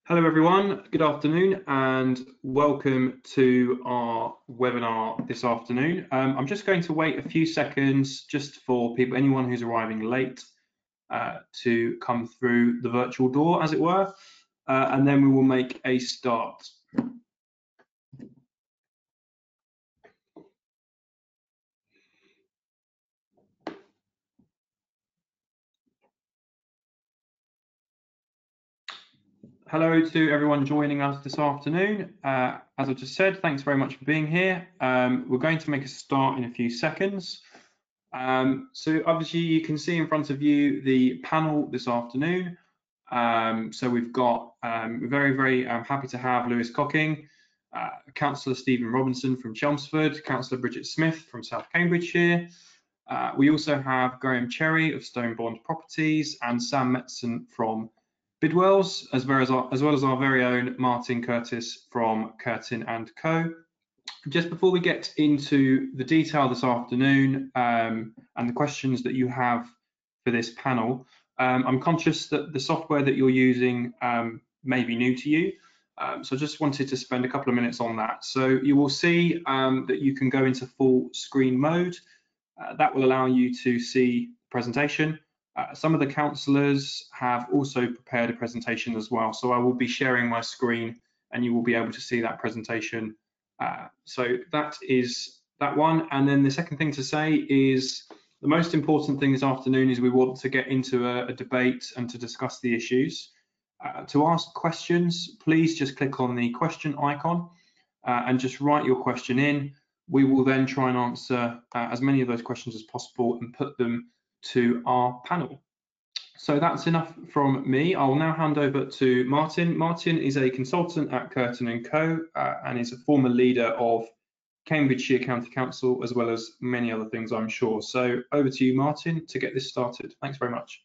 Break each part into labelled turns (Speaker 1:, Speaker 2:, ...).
Speaker 1: Hello everyone, good afternoon and welcome to our webinar this afternoon. I'm just going to wait a few seconds just for people, anyone who's arriving late to come through the virtual door, as it were, and then we will make a start. Hello to everyone joining us this afternoon. As I just said, thanks very much for being here. We're going to make a start in a few seconds. So obviously you can see in front of you the panel this afternoon. So we've got, we're very happy to have Lewis Cocking, Councillor Stephen Robinson from Chelmsford, Councillor Bridget Smith from South Cambridgeshire. We also have Graham Cherry of Stonebond Properties and Sam Metson from Bidwells, as well as our very own Martin Curtis from Curtin&Co. Just before we get into the detail this afternoon and the questions that you have for this panel, I'm conscious that the software that you're using may be new to you. So I just wanted to spend a couple of minutes on that. So you will see that you can go into full screen mode. That will allow you to see the presentation. Some of the councillors have also prepared a presentation as well. So I will be sharing my screen and you will be able to see that presentation. So that is that one. And then the second thing to say is the most important thing this afternoon is we want to get into a debate and to discuss the issues. To ask questions, please just click on the question icon and just write your question in. We will then try and answer as many of those questions as possible and put them to our panel. So that's enough from me. I'll now hand over to Martin. Martin is a consultant at Curtin&Co and is a former leader of Cambridgeshire County Council, as well as many other things, I'm sure. So over to you, Martin, to get this started. Thanks very much.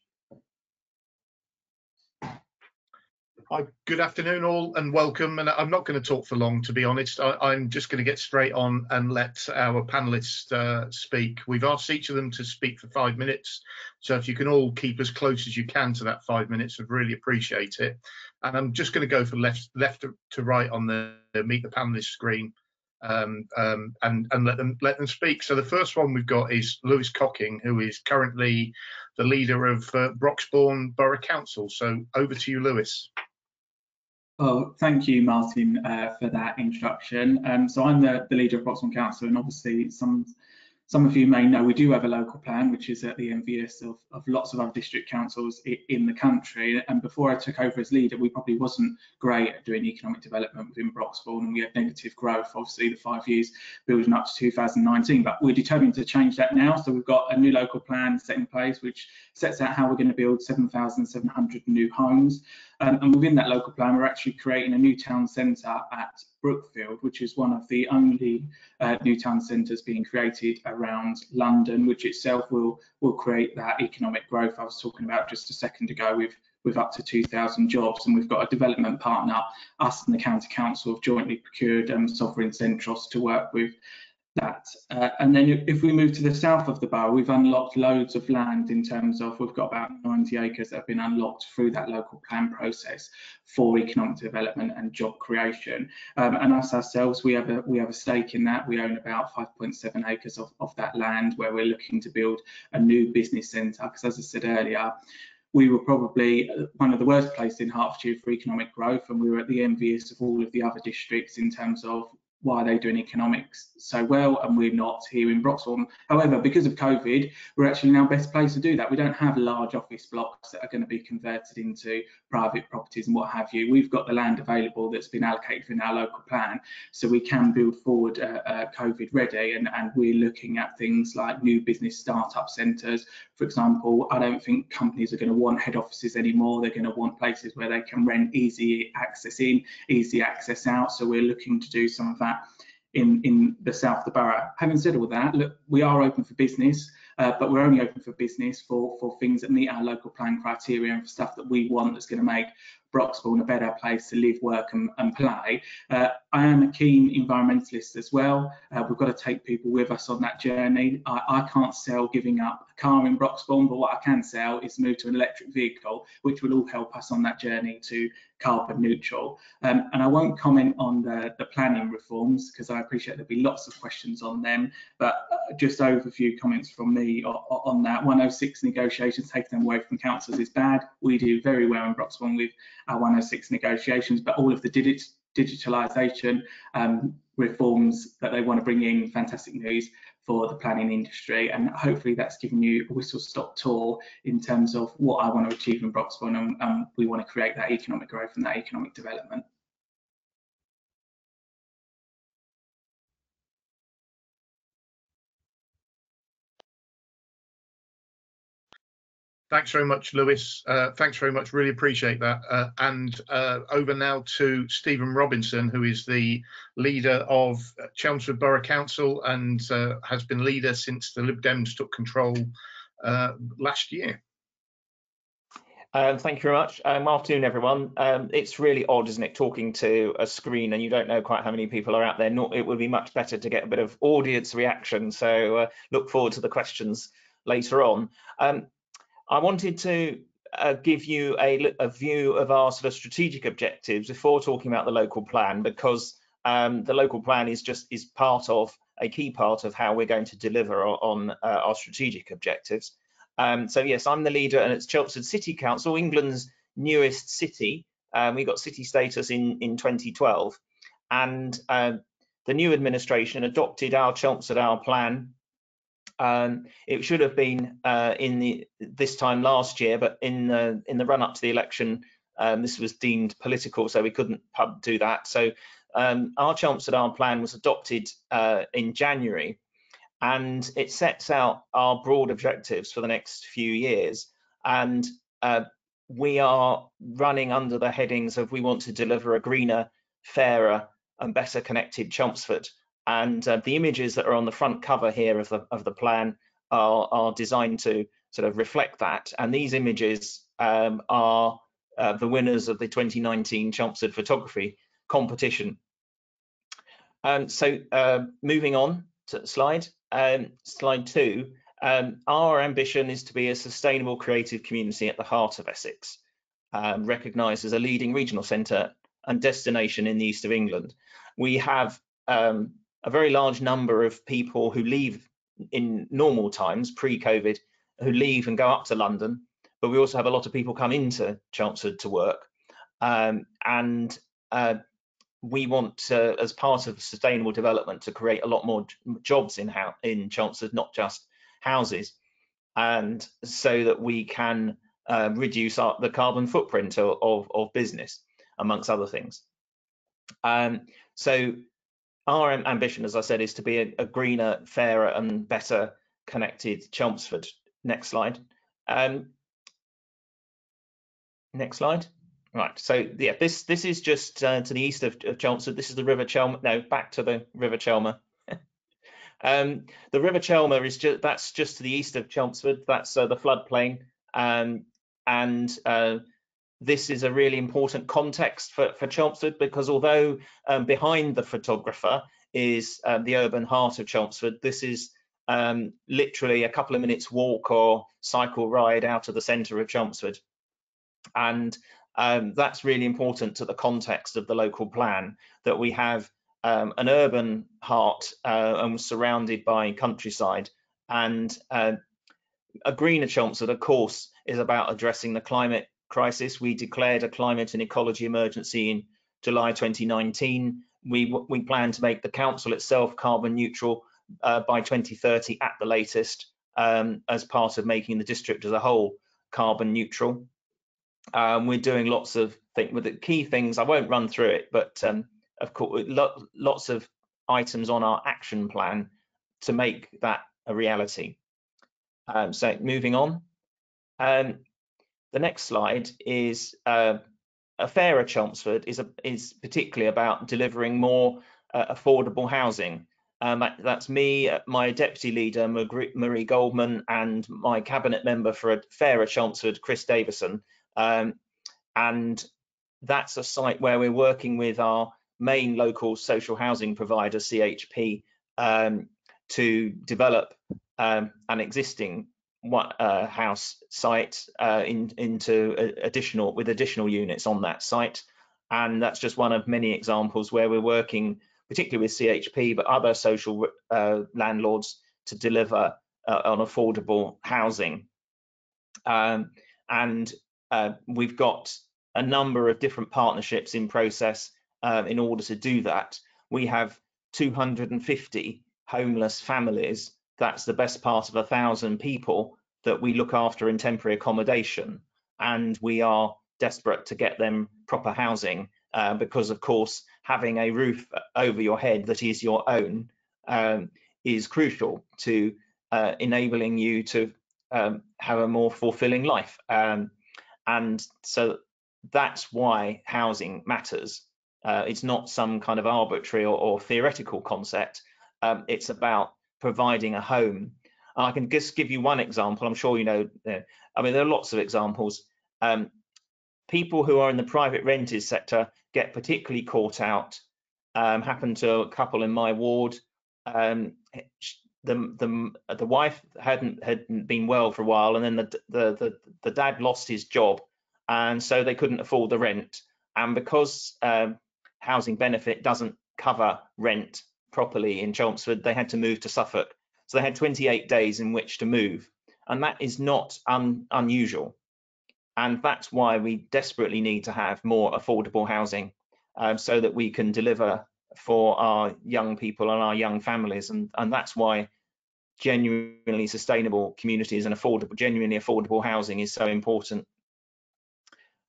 Speaker 2: Hi, good afternoon all and welcome. And I'm not going to talk for long, to be honest. I'm just going to get straight on and let our panelists speak. We've asked each of them to speak for 5 minutes. So if you can all keep as close as you can to that 5 minutes, I'd really appreciate it. And I'm just going to go from left to right on the Meet the Panelists screen and let them speak. So the first one we've got is Lewis Cocking, who is currently the leader of Broxbourne Borough Council. So over to you, Lewis.
Speaker 3: Oh, thank you, Martin, for that introduction. So I'm the leader of Broxbourne Council, and obviously some of you may know we do have a local plan, which is at the envious of lots of other district councils in the country. And before I took over as leader, we probably wasn't great at doing economic development within Broxbourne, and we had negative growth, obviously the 5 years building up to 2019. But we're determined to change that now. So we've got a new local plan set in place, which sets out how we're going to build 7,700 new homes. And within that local plan, we're actually creating a new town centre at Brookfield, which is one of the only new town centres being created around London, which itself will create that economic growth I was talking about just a second ago with up to 2,000 jobs. And we've got a development partner, us and the County Council have jointly procured Sovereign Centros to work with that. And then if we move to the south of the borough, we've unlocked loads of land in terms of, we've got about 90 acres that have been unlocked through that local plan process for economic development and job creation. And us ourselves, we have a stake in that. We own about 5.7 acres of that land where we're looking to build a new business centre, because as I said earlier, we were probably one of the worst places in Hertfordshire for economic growth, and we were at the envious of all of the other districts in terms of why are they doing economics so well and we're not here in Broxbourne. However, because of COVID, we're actually now best placed to do that. We don't have large office blocks that are going to be converted into private properties and what have you. We've got the land available that's been allocated in our local plan, so we can build forward COVID ready, and we're looking at things like new business startup centres. For example, I don't think companies are going to want head offices anymore. They're going to want places where they can rent easy access in, easy access out. So we're looking to do some of that in the south of the borough. Having said all that, look, we are open for business, but we're only open for business for things that meet our local plan criteria and for stuff that we want that's going to make Broxbourne a better place to live, work and play. I am a keen environmentalist as well. We've got to take people with us on that journey. I can't sell giving up a car in Broxbourne, but what I can sell is move to an electric vehicle, which will all help us on that journey to carbon neutral. And I won't comment on the planning reforms because I appreciate there'll be lots of questions on them, but just over a few comments from me on that. 106 negotiations, taking them away from councils is bad. We do very well in Broxbourne with our 106 negotiations, but all of the digitalisation reforms that they want to bring in, fantastic news for the planning industry, and hopefully that's given you a whistle-stop tour in terms of what I want to achieve in Broxbourne, and we want to create that economic growth and that economic development.
Speaker 2: Thanks very much, Lewis. Thanks very much. Really appreciate that. And over now to Stephen Robinson, who is the leader of Chelmsford Borough Council and has been leader since the Lib Dems took control last year.
Speaker 4: Thank you very much. Afternoon, everyone. It's really odd, isn't it, talking to a screen and you don't know quite how many people are out there. It would be much better to get a bit of audience reaction. So look forward to the questions later on. I wanted to give you a view of our sort of strategic objectives before talking about the local plan, because the local plan is part of a key part of how we're going to deliver on our strategic objectives. So yes, I'm the leader, and it's Chelmsford City Council, England's newest city. We got city status in 2012, and the new administration adopted our Chelmsford Hour plan. It should have been this time last year, but in the run up to the election, this was deemed political, so we couldn't do that. So our Chelmsford Hour plan was adopted in January, and it sets out our broad objectives for the next few years. And we are running under the headings of we want to deliver a greener, fairer and better connected Chelmsford. And the images that are on the front cover here of the plan are designed to sort of reflect that. And these images are the winners of the 2019 Chelmsford photography competition. So moving on to slide 2, our ambition is to be a sustainable creative community at the heart of Essex, recognised as a leading regional centre and destination in the east of England. We have a very large number of people who leave in normal times, pre-COVID, who leave and go up to London, but we also have a lot of people come into Chelmsford to work. And we want to, as part of sustainable development, to create a lot more jobs in Chelmsford, not just houses, and so that we can reduce the carbon footprint of business, amongst other things. So our ambition, as I said, is to be a greener, fairer and better connected Chelmsford. Next slide. Next slide. Right, so yeah, this is just to the east of Chelmsford. This is the River Chelmer. No, back to the River Chelmer. The River Chelmer is just to the east of Chelmsford. That's the floodplain, and this is a really important context for Chelmsford, because although behind the photographer is the urban heart of Chelmsford, this is literally a couple of minutes walk or cycle ride out of the centre of Chelmsford. And that's really important to the context of the local plan, that we have an urban heart and surrounded by countryside. And a greener Chelmsford, of course, is about addressing the climate crisis. We declared a climate and ecology emergency in July 2019. We plan to make the council itself carbon neutral by 2030 at the latest, as part of making the district as a whole carbon neutral. We're doing lots of things with the key things. I won't run through it, but of course, lots of items on our action plan to make that a reality. So moving on. The next slide is a fairer Chelmsford is particularly about delivering more affordable housing. That's me, my deputy leader Marie Goldman, and my cabinet member for a fairer Chelmsford, Chris Davison. And that's a site where we're working with our main local social housing provider, CHP, to develop an existing house site into additional units on that site. And that's just one of many examples where we're working particularly with CHP, but other social landlords to deliver on affordable housing. We've got a number of different partnerships in process in order to do that. We have 250 homeless families. That's the best part of 1,000 people that we look after in temporary accommodation, and we are desperate to get them proper housing because, of course, having a roof over your head that is your own is crucial to enabling you to have a more fulfilling life. And so that's why housing matters. It's not some kind of arbitrary or theoretical concept. It's about providing a home. I can just give you one example. I'm sure you know, I mean, there are lots of examples. People who are in the private rented sector get particularly caught out. Happened to a couple in my ward. The wife hadn't been well for a while, and then the dad lost his job, and so they couldn't afford the rent. And because housing benefit doesn't cover rent properly in Chelmsford, they had to move to Suffolk. So they had 28 days in which to move, and that is not unusual. And that's why we desperately need to have more affordable housing so that we can deliver for our young people and our young families. And that's why genuinely sustainable communities and genuinely affordable housing is so important.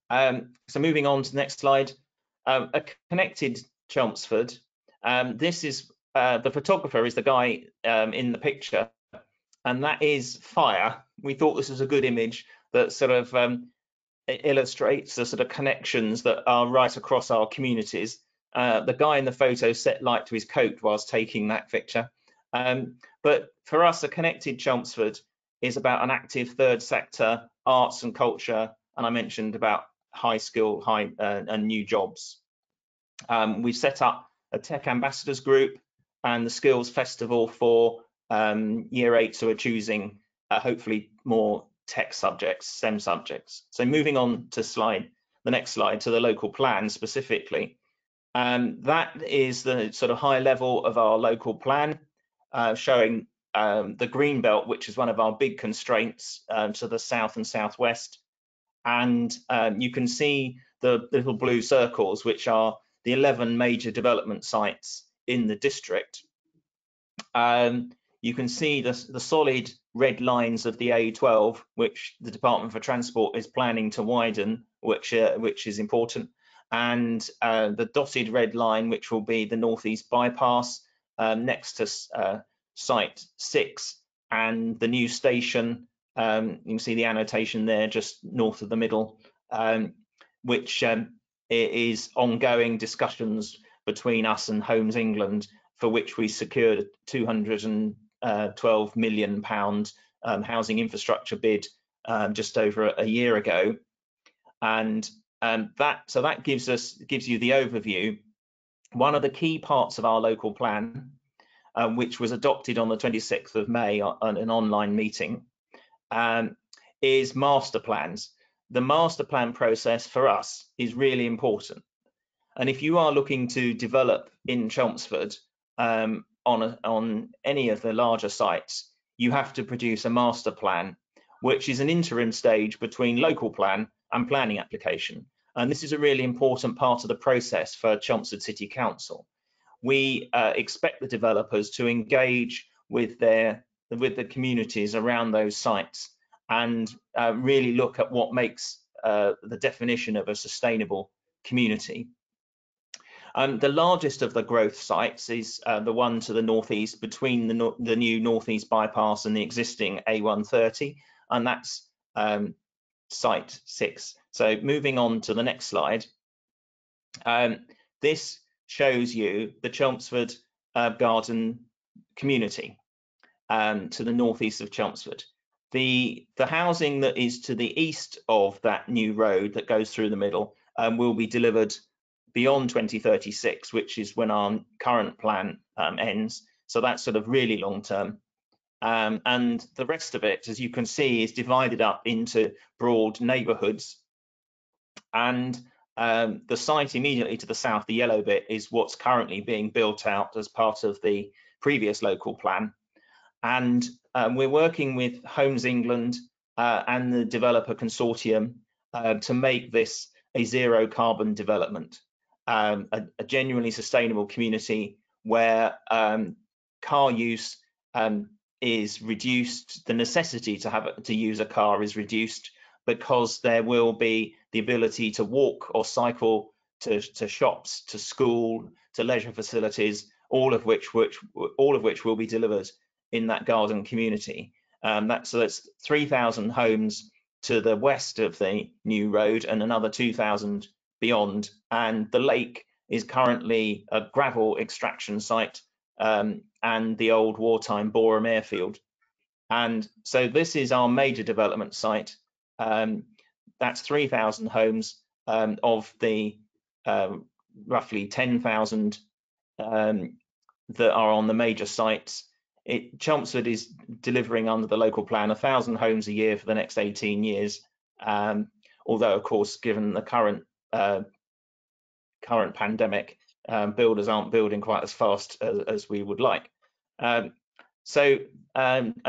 Speaker 4: So moving on to the next slide, a connected Chelmsford. This is the photographer is the guy in the picture, and that is fire. We thought this was a good image that sort of illustrates the sort of connections that are right across our communities. The guy in the photo set light to his coat whilst taking that picture. But for us, a connected Chelmsford is about an active third sector, arts and culture, and I mentioned about high skill, and new jobs. We've set up a tech ambassadors group and the skills festival for year 8s who are choosing hopefully more tech subjects, STEM subjects. So moving on to the next slide, to the local plan specifically. That is the sort of high level of our local plan, showing the green belt, which is one of our big constraints to the south and southwest. And you can see the little blue circles, which are the 11 major development sites in the district. You can see the solid red lines of the A12, which the Department for Transport is planning to widen, which is important, and the dotted red line, which will be the northeast bypass next to site 6, and the new station. You can see the annotation there, just north of the middle, which is ongoing discussions between us and Homes England, for which we secured a £212 million housing infrastructure bid just over a year ago. And that gives you the overview. One of the key parts of our local plan, which was adopted on the 26th of May on an online meeting, is master plans. The master plan process for us is really important. And if you are looking to develop in Chelmsford on any of the larger sites, you have to produce a master plan, which is an interim stage between local plan and planning application. And this is a really important part of the process for Chelmsford City Council. We expect the developers to engage with the communities around those sites and really look at what makes the definition of a sustainable community. The largest of the growth sites is the one to the northeast, between the new northeast bypass and the existing A130, and that's site 6. So moving on to the next slide, this shows you the Chelmsford Garden community to the northeast of Chelmsford. The housing that is to the east of that new road that goes through the middle will be delivered beyond 2036, which is when our current plan ends. So that's sort of really long term. And the rest of it, as you can see, is divided up into broad neighbourhoods. And the site immediately to the south, the yellow bit, is what's currently being built out as part of the previous local plan. And we're working with Homes England and the developer consortium to make this a zero carbon development, a genuinely sustainable community where car use is reduced, the necessity to use a car is reduced, because there will be the ability to walk or cycle to shops, to school, to leisure facilities, all of which will be delivered in that garden community. So that's 3,000 homes to the west of the new road and another 2,000 beyond. And the lake is currently a gravel extraction site and the old wartime Boreham airfield. And so this is our major development site. That's 3,000 homes of the roughly 10,000 that are on the major sites. Chelmsford is delivering under the local plan 1,000 homes a year for the next 18 years. Although, of course, given the current pandemic, builders aren't building quite as fast as we would like. And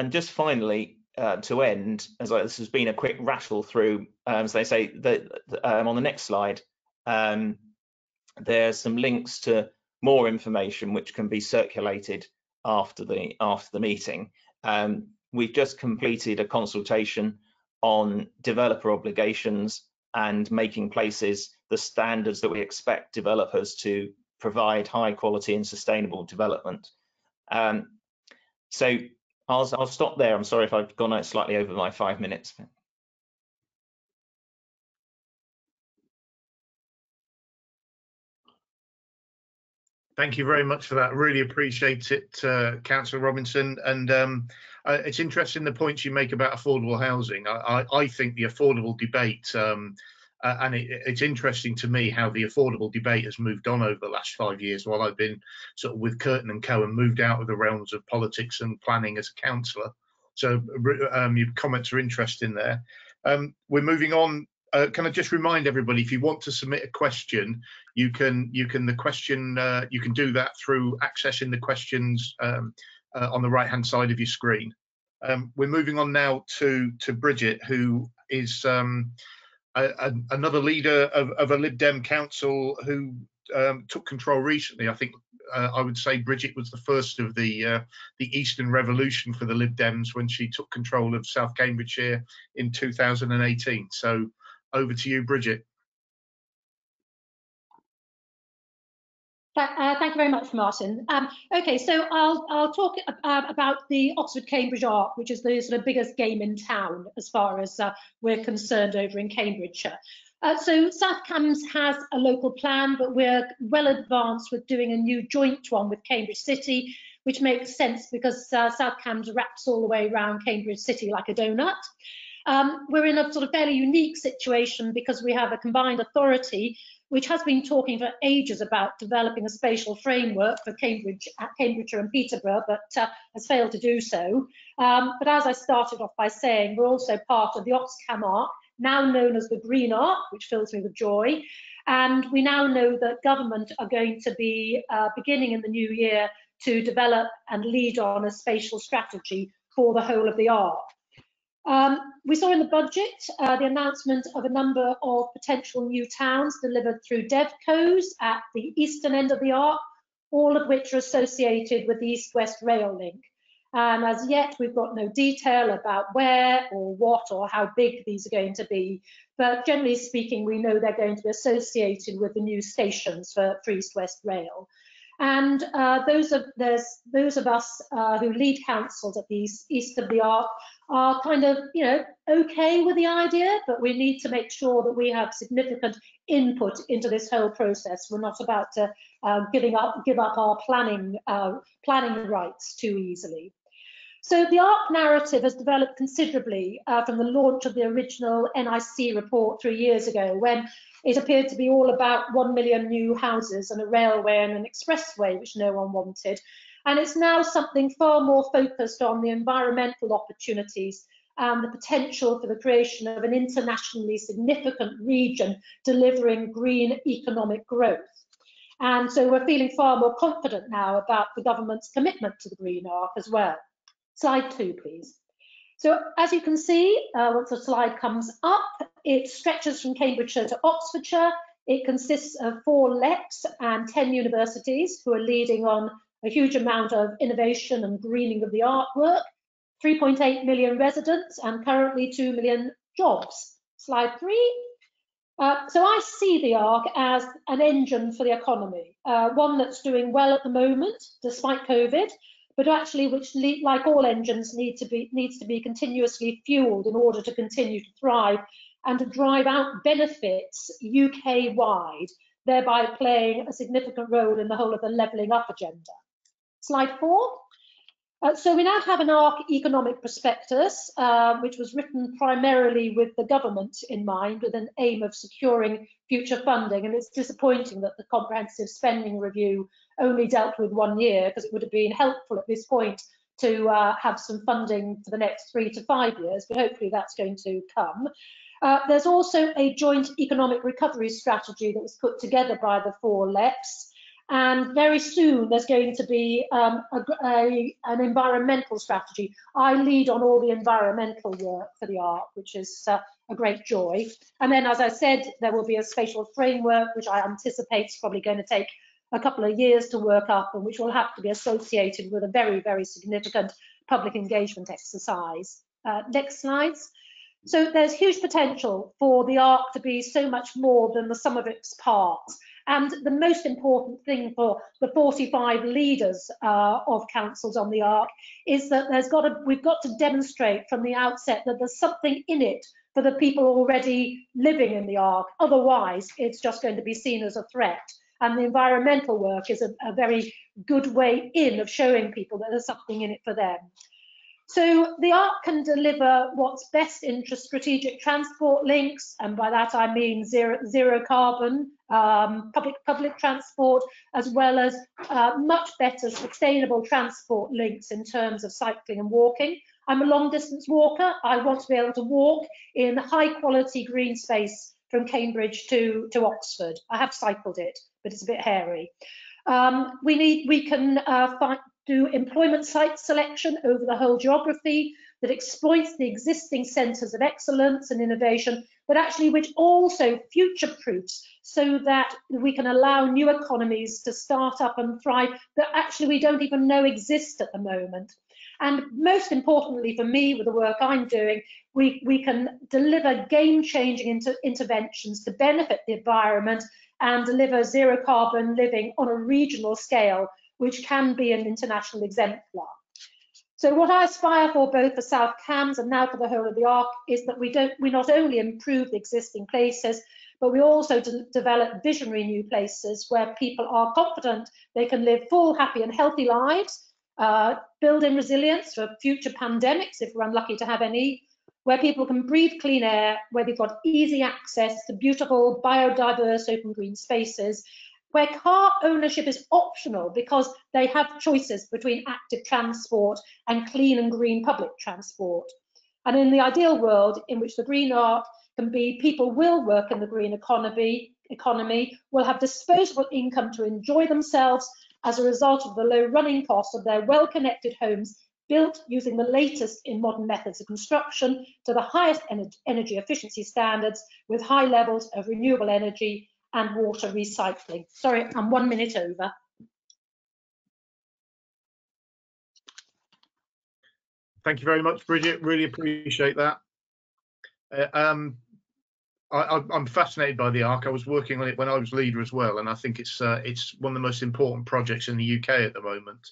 Speaker 4: just finally, to end, this has been a quick rattle through, as they say, that on the next slide, there's some links to more information which can be circulated after the meeting. We've just completed a consultation on developer obligations and making places the standards that we expect developers to provide high quality and sustainable development. So I'll stop there. I'm sorry if I've gone out slightly over my 5 minutes.
Speaker 2: Thank you very much for that. Really appreciate it, Councillor Robinson. And it's interesting the points you make about affordable housing. I think the affordable debate, and it's interesting to me how the affordable debate has moved on over the last 5 years while I've been sort of with Curtin&Co and moved out of the realms of politics and planning as a councillor. So your comments are interesting there. We're moving on. Can I just remind everybody, if you want to submit a question, you can do that through accessing the questions on the right-hand side of your screen. We're moving on now to Bridget, who is another leader of a Lib Dem council who took control recently. I think I would say Bridget was the first of the Eastern Revolution for the Lib Dems when she took control of South Cambridgeshire in 2018. So over to you, Bridget.
Speaker 5: Thank you very much, Martin. Okay, so I'll talk about the Oxford-Cambridge Arc, which is the sort of biggest game in town as far as we're concerned over in Cambridgeshire. So South Cambs has a local plan, but we're well advanced with doing a new joint one with Cambridge City, which makes sense because South Cambs wraps all the way around Cambridge City like a donut. We're in a sort of fairly unique situation because we have a combined authority which has been talking for ages about developing a spatial framework for Cambridgeshire and Peterborough, but has failed to do so. But as I started off by saying, we're also part of the Oxcam Arc, now known as the Green Arc, which fills me with joy. And we now know that government are going to be beginning in the new year to develop and lead on a spatial strategy for the whole of the Arc. We saw in the budget the announcement of a number of potential new towns delivered through DevCos at the eastern end of the Arc, all of which are associated with the East-West Rail link. And as yet, we've got no detail about where or what or how big these are going to be. But generally speaking, we know they're going to be associated with the new stations for East-West Rail. And those of us who lead councils at the east of the Arc are kind of, okay with the idea, but we need to make sure that we have significant input into this whole process. We're not about to give up our planning rights too easily. So the ARC narrative has developed considerably from the launch of the original NIC report 3 years ago, when it appeared to be all about 1 million new houses and a railway and an expressway, which no one wanted. And it's now something far more focused on the environmental opportunities and the potential for the creation of an internationally significant region delivering green economic growth. And so we're feeling far more confident now about the government's commitment to the Green Arc as well. Slide 2, please. So as you can see, once the slide comes up, it stretches from Cambridgeshire to Oxfordshire. It consists of 4 LEPs and 10 universities who are leading on a huge amount of innovation and greening of the artwork, 3.8 million residents and currently 2 million jobs. Slide 3. So I see the ARC as an engine for the economy, one that's doing well at the moment, despite COVID, but actually which, like all engines, needs to be continuously fueled in order to continue to thrive and to drive out benefits UK-wide, thereby playing a significant role in the whole of the levelling up agenda. Slide 4. So we now have an ARC economic prospectus, which was written primarily with the government in mind, with an aim of securing future funding. And it's disappointing that the comprehensive spending review only dealt with 1 year, because it would have been helpful at this point to have some funding for the next 3 to 5 years, but hopefully that's going to come. There's also a joint economic recovery strategy that was put together by the 4 LEPs. And very soon there's going to be an environmental strategy. I lead on all the environmental work for the ARC, which is a great joy. And then, as I said, there will be a spatial framework, which I anticipate is probably going to take a couple of years to work up, and which will have to be associated with a very, very significant public engagement exercise. Next slides. So there's huge potential for the ARC to be so much more than the sum of its parts. And the most important thing for the 45 leaders of councils on the ARC is that we've got to demonstrate from the outset that there's something in it for the people already living in the ARC. Otherwise, it's just going to be seen as a threat. And the environmental work is a very good way in of showing people that there's something in it for them. So the ARC can deliver what's best in strategic transport links, and by that I mean zero carbon, public transport, as well as much better sustainable transport links in terms of cycling and walking. I'm a long distance walker. I want to be able to walk in high quality green space from Cambridge to Oxford. I have cycled it, but it's a bit hairy. We can do employment site selection over the whole geography that exploits the existing centres of excellence and innovation, but actually which also future-proofs so that we can allow new economies to start up and thrive that actually we don't even know exist at the moment. And most importantly for me, with the work I'm doing, we can deliver game-changing interventions to benefit the environment and deliver zero carbon living on a regional scale, which can be an international exemplar. So what I aspire for both for South Cambs and now for the whole of the ARC is that we not only improve the existing places, but we also develop visionary new places where people are confident they can live full, happy and healthy lives, build in resilience for future pandemics if we're unlucky to have any, where people can breathe clean air, where they've got easy access to beautiful, biodiverse, open green spaces, where car ownership is optional because they have choices between active transport and clean and green public transport. And in the ideal world in which the Green Arc can be, people will work in the green economy, will have disposable income to enjoy themselves as a result of the low running costs of their well-connected homes built using the latest in modern methods of construction to the highest energy efficiency standards with high levels of renewable energy and water recycling. Sorry, I'm 1 minute over.
Speaker 2: Thank you very much, Bridget. Really appreciate that. I'm fascinated by the ARC. I was working on it when I was leader as well, and I think it's one of the most important projects in the UK at the moment.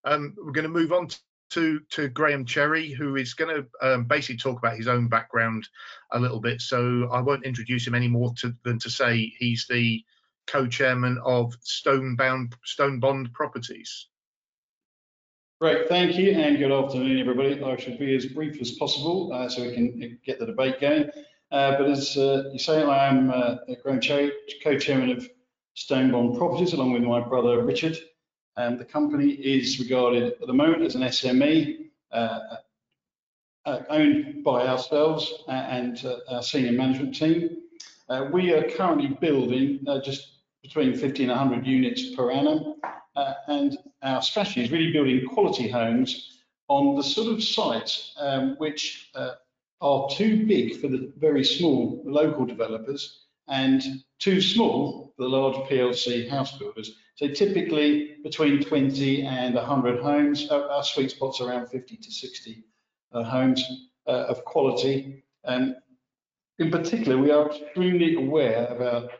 Speaker 2: We're going to move on to Graham Cherry, who is going to basically talk about his own background a little bit. So I won't introduce him any more than to say he's the co-chairman of Stonebond Properties.
Speaker 6: Great, thank you, and good afternoon, everybody. I should be as brief as possible so we can get the debate going. But as you say, I am co-chairman of Stonebond Properties, along with my brother Richard. The company is regarded at the moment as an SME, owned by ourselves and our senior management team. We are currently building just between 50 and 100 units per annum. And our strategy is really building quality homes on the sort of sites which are too big for the very small local developers and too small for the large PLC house builders. So typically between 20 and 100 homes. Our sweet spot's around 50 to 60 homes of quality. And in particular, we are extremely aware of our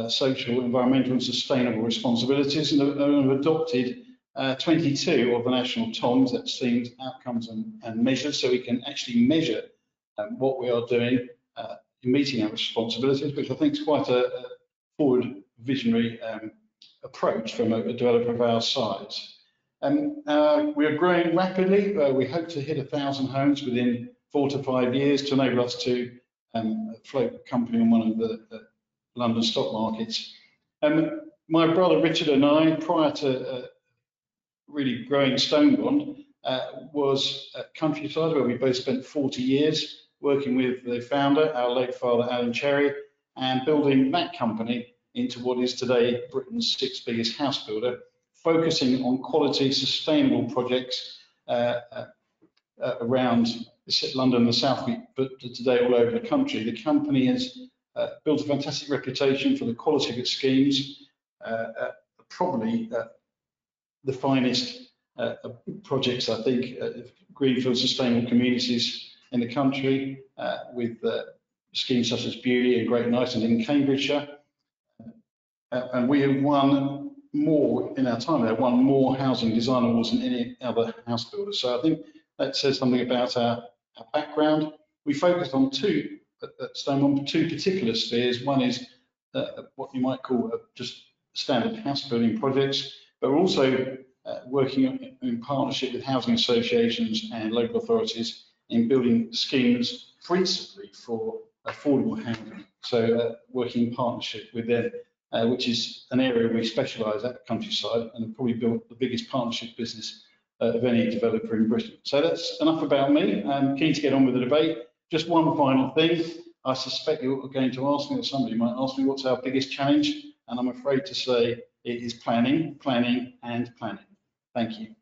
Speaker 6: social, environmental and sustainable responsibilities and have adopted 22 of the national TOMs, that's themed outcomes and measures, so we can actually measure what we are doing in meeting our responsibilities, which I think is quite a forward visionary approach from a developer of our size. We are growing rapidly. We hope to hit 1,000 homes within 4 to 5 years to enable us to float the company on one of the London stock markets. My brother Richard and I, prior to really growing Stonebond, was at Countryside, where we both spent 40 years working with the founder, our late father Alan Cherry, and building that company into what is today Britain's 6th biggest house builder, focusing on quality, sustainable projects around London and the South, but today all over the country. The company has built a fantastic reputation for the quality of its schemes, probably the finest projects, I think, greenfield sustainable communities in the country, with schemes such as Beauty and Great Knighton in Cambridgeshire. And we have won more in our time there, won more housing design awards than any other house builder. So I think that says something about our background. We focused on at Stonebond, two particular spheres. One is what you might call just standard house building projects, but we're also working in partnership with housing associations and local authorities in building schemes principally for affordable housing. So working in partnership with them, which is an area we specialise at Countryside and have probably built the biggest partnership business of any developer in Britain. So that's enough about me. I'm keen to get on with the debate. Just one final thing. I suspect you're going to ask me, or somebody might ask me, what's our biggest challenge? And I'm afraid to say it is planning, planning, and planning. Thank you.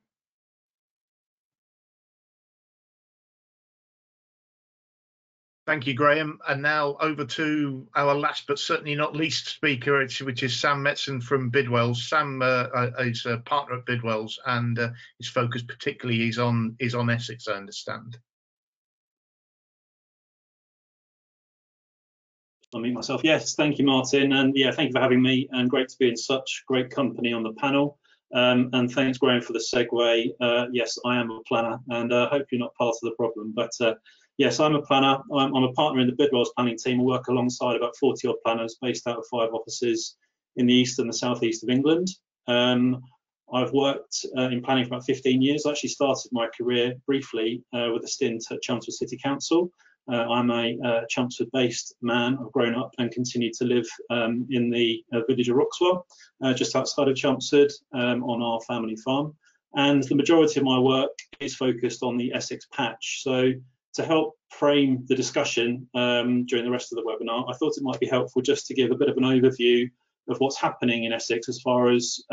Speaker 2: Thank you, Graham. And now over to our last but certainly not least speaker, which is Sam Metson from Bidwells. Sam is a partner at Bidwells, and his focus particularly is on Essex, I understand.
Speaker 7: I'll mute myself. Yes, thank you, Martin, and yeah, thank you for having me, and great to be in such great company on the panel. And thanks, Graham, for the segue. Yes, I am a planner, and I hope you're not part of the problem. But yes, I'm a planner. I'm a partner in the Bidwells planning team. I work alongside about 40 odd planners based out of 5 offices in the east and the southeast of England. I've worked in planning for about 15 years. I actually started my career briefly with a stint at Chelmsford City Council. I'm a Chelmsford-based man. I've grown up and continue to live in the village of Roxbourne, just outside of Chelmsford, on our family farm. And the majority of my work is focused on the Essex patch. So to help frame the discussion during the rest of the webinar, I thought it might be helpful just to give a bit of an overview of what's happening in Essex as far as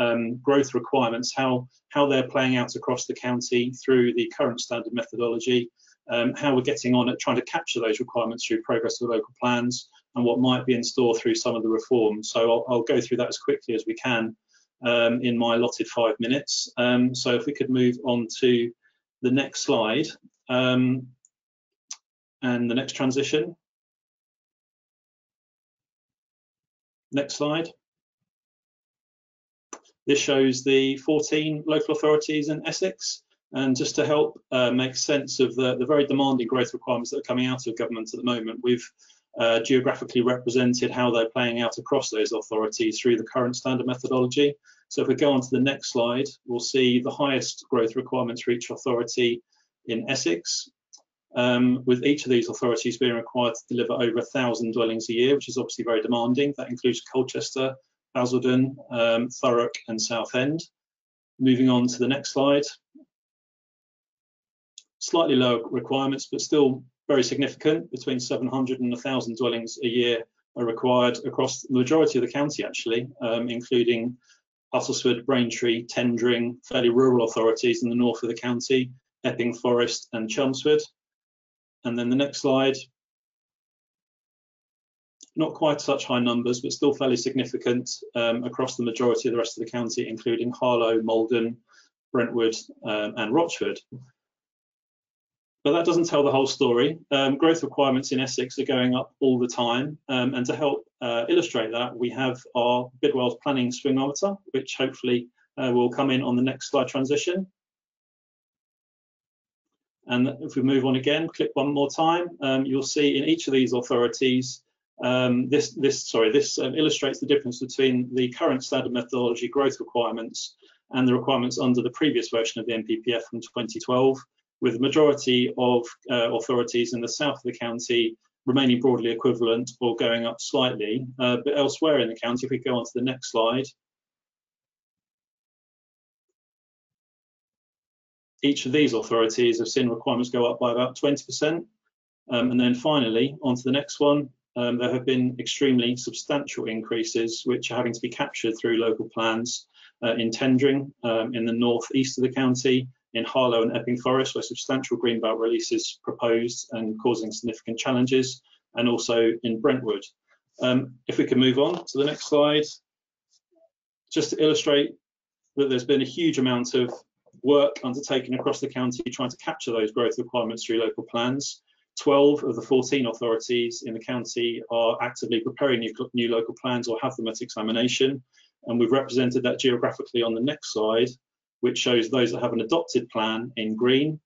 Speaker 7: growth requirements, how they're playing out across the county through the current standard methodology, how we're getting on at trying to capture those requirements through progress of the local plans, and what might be in store through some of the reforms. So I'll go through that as quickly as we can in my allotted 5 minutes. So if we could move on to the next slide and the next transition. Next slide. This shows the 14 local authorities in Essex. And just to help make sense of the very demanding growth requirements that are coming out of government at the moment, we've geographically represented how they're playing out across those authorities through the current standard methodology. So if we go on to the next slide, we'll see the highest growth requirements for each authority in Essex, with each of these authorities being required to deliver over 1,000 dwellings a year, which is obviously very demanding. That includes Colchester, Basildon, Thurrock and Southend. Moving on to the next slide. Slightly lower requirements, but still very significant. Between 700 and 1,000 dwellings a year are required across the majority of the county, actually, including Uttlesford, Braintree, Tendring, fairly rural authorities in the north of the county, Epping Forest and Chelmsford. And then the next slide. Not quite such high numbers, but still fairly significant across the majority of the rest of the county, including Harlow, Malden, Brentwood and Rochford. But that doesn't tell the whole story. Growth requirements in Essex are going up all the time. And to help illustrate that, we have our Bidwells planning swingometer, which hopefully will come in on the next slide transition. And if we move on again, click one more time, you'll see in each of these authorities, this illustrates the difference between the current standard methodology growth requirements and the requirements under the previous version of the NPPF from 2012. With the majority of authorities in the south of the county remaining broadly equivalent or going up slightly. But elsewhere in the county, if we go on to the next slide, each of these authorities have seen requirements go up by about 20%. And then finally, on to the next one, there have been extremely substantial increases which are having to be captured through local plans in Tendring, in the north-east of the county, in Harlow and Epping Forest, where substantial greenbelt release is proposed and causing significant challenges, and also in Brentwood. If we can move on to the next slide, just to illustrate that there's been a huge amount of work undertaken across the county trying to capture those growth requirements through local plans. 12 of the 14 authorities in the county are actively preparing new local plans or have them at examination, and we've represented that geographically on the next slide, which shows those that have an adopted plan in green,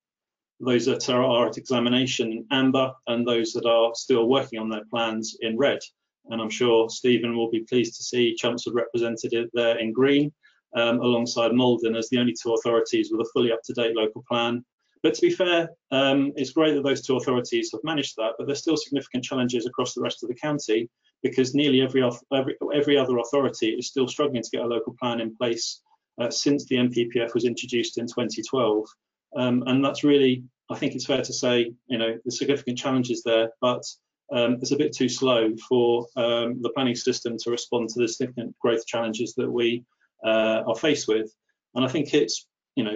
Speaker 7: those that are at examination in amber, and those that are still working on their plans in red. And I'm sure Stephen will be pleased to see Chelmsford represented there in green, alongside Malden as the only two authorities with a fully up-to-date local plan. But to be fair, it's great that those two authorities have managed that, but there's still significant challenges across the rest of the county because nearly every other authority is still struggling to get a local plan in place since the NPPF was introduced in 2012. And that's really, I think it's fair to say, the significant challenges there, but it's a bit too slow for the planning system to respond to the significant growth challenges that we are faced with. And I think it's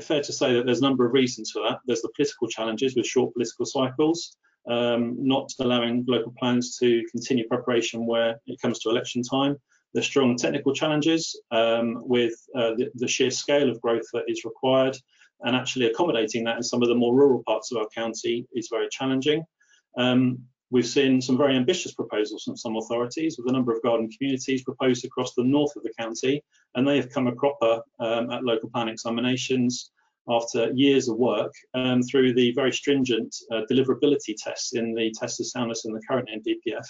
Speaker 7: fair to say that there's a number of reasons for that. There's the political challenges with short political cycles, not allowing local plans to continue preparation where it comes to election time. There's strong technical challenges with the sheer scale of growth that is required, and actually accommodating that in some of the more rural parts of our county is very challenging. We've seen some very ambitious proposals from some authorities with a number of garden communities proposed across the north of the county, and they have come a cropper at local plan examinations after years of work through the very stringent deliverability tests in the test of soundness in the current NPPF.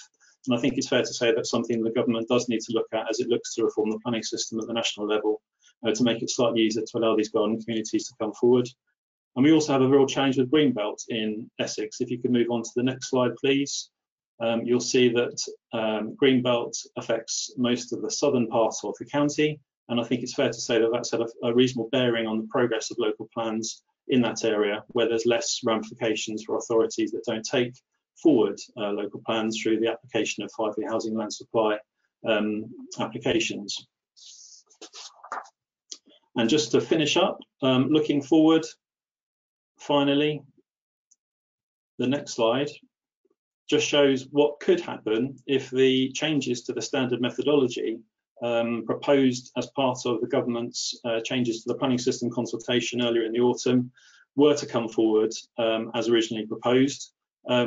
Speaker 7: And I think it's fair to say that's something the government does need to look at as it looks to reform the planning system at the national level to make it slightly easier to allow these garden communities to come forward. And we also have a real challenge with greenbelt in Essex. If you could move on to the next slide, please. You'll see that greenbelt affects most of the southern part of the county. And I think it's fair to say that that's had a reasonable bearing on the progress of local plans in that area, where there's less ramifications for authorities that don't take forward local plans through the application of 5-year housing land supply applications. And just to finish up, looking forward, finally, the next slide just shows what could happen if the changes to the standard methodology proposed as part of the government's changes to the planning system consultation earlier in the autumn were to come forward as originally proposed,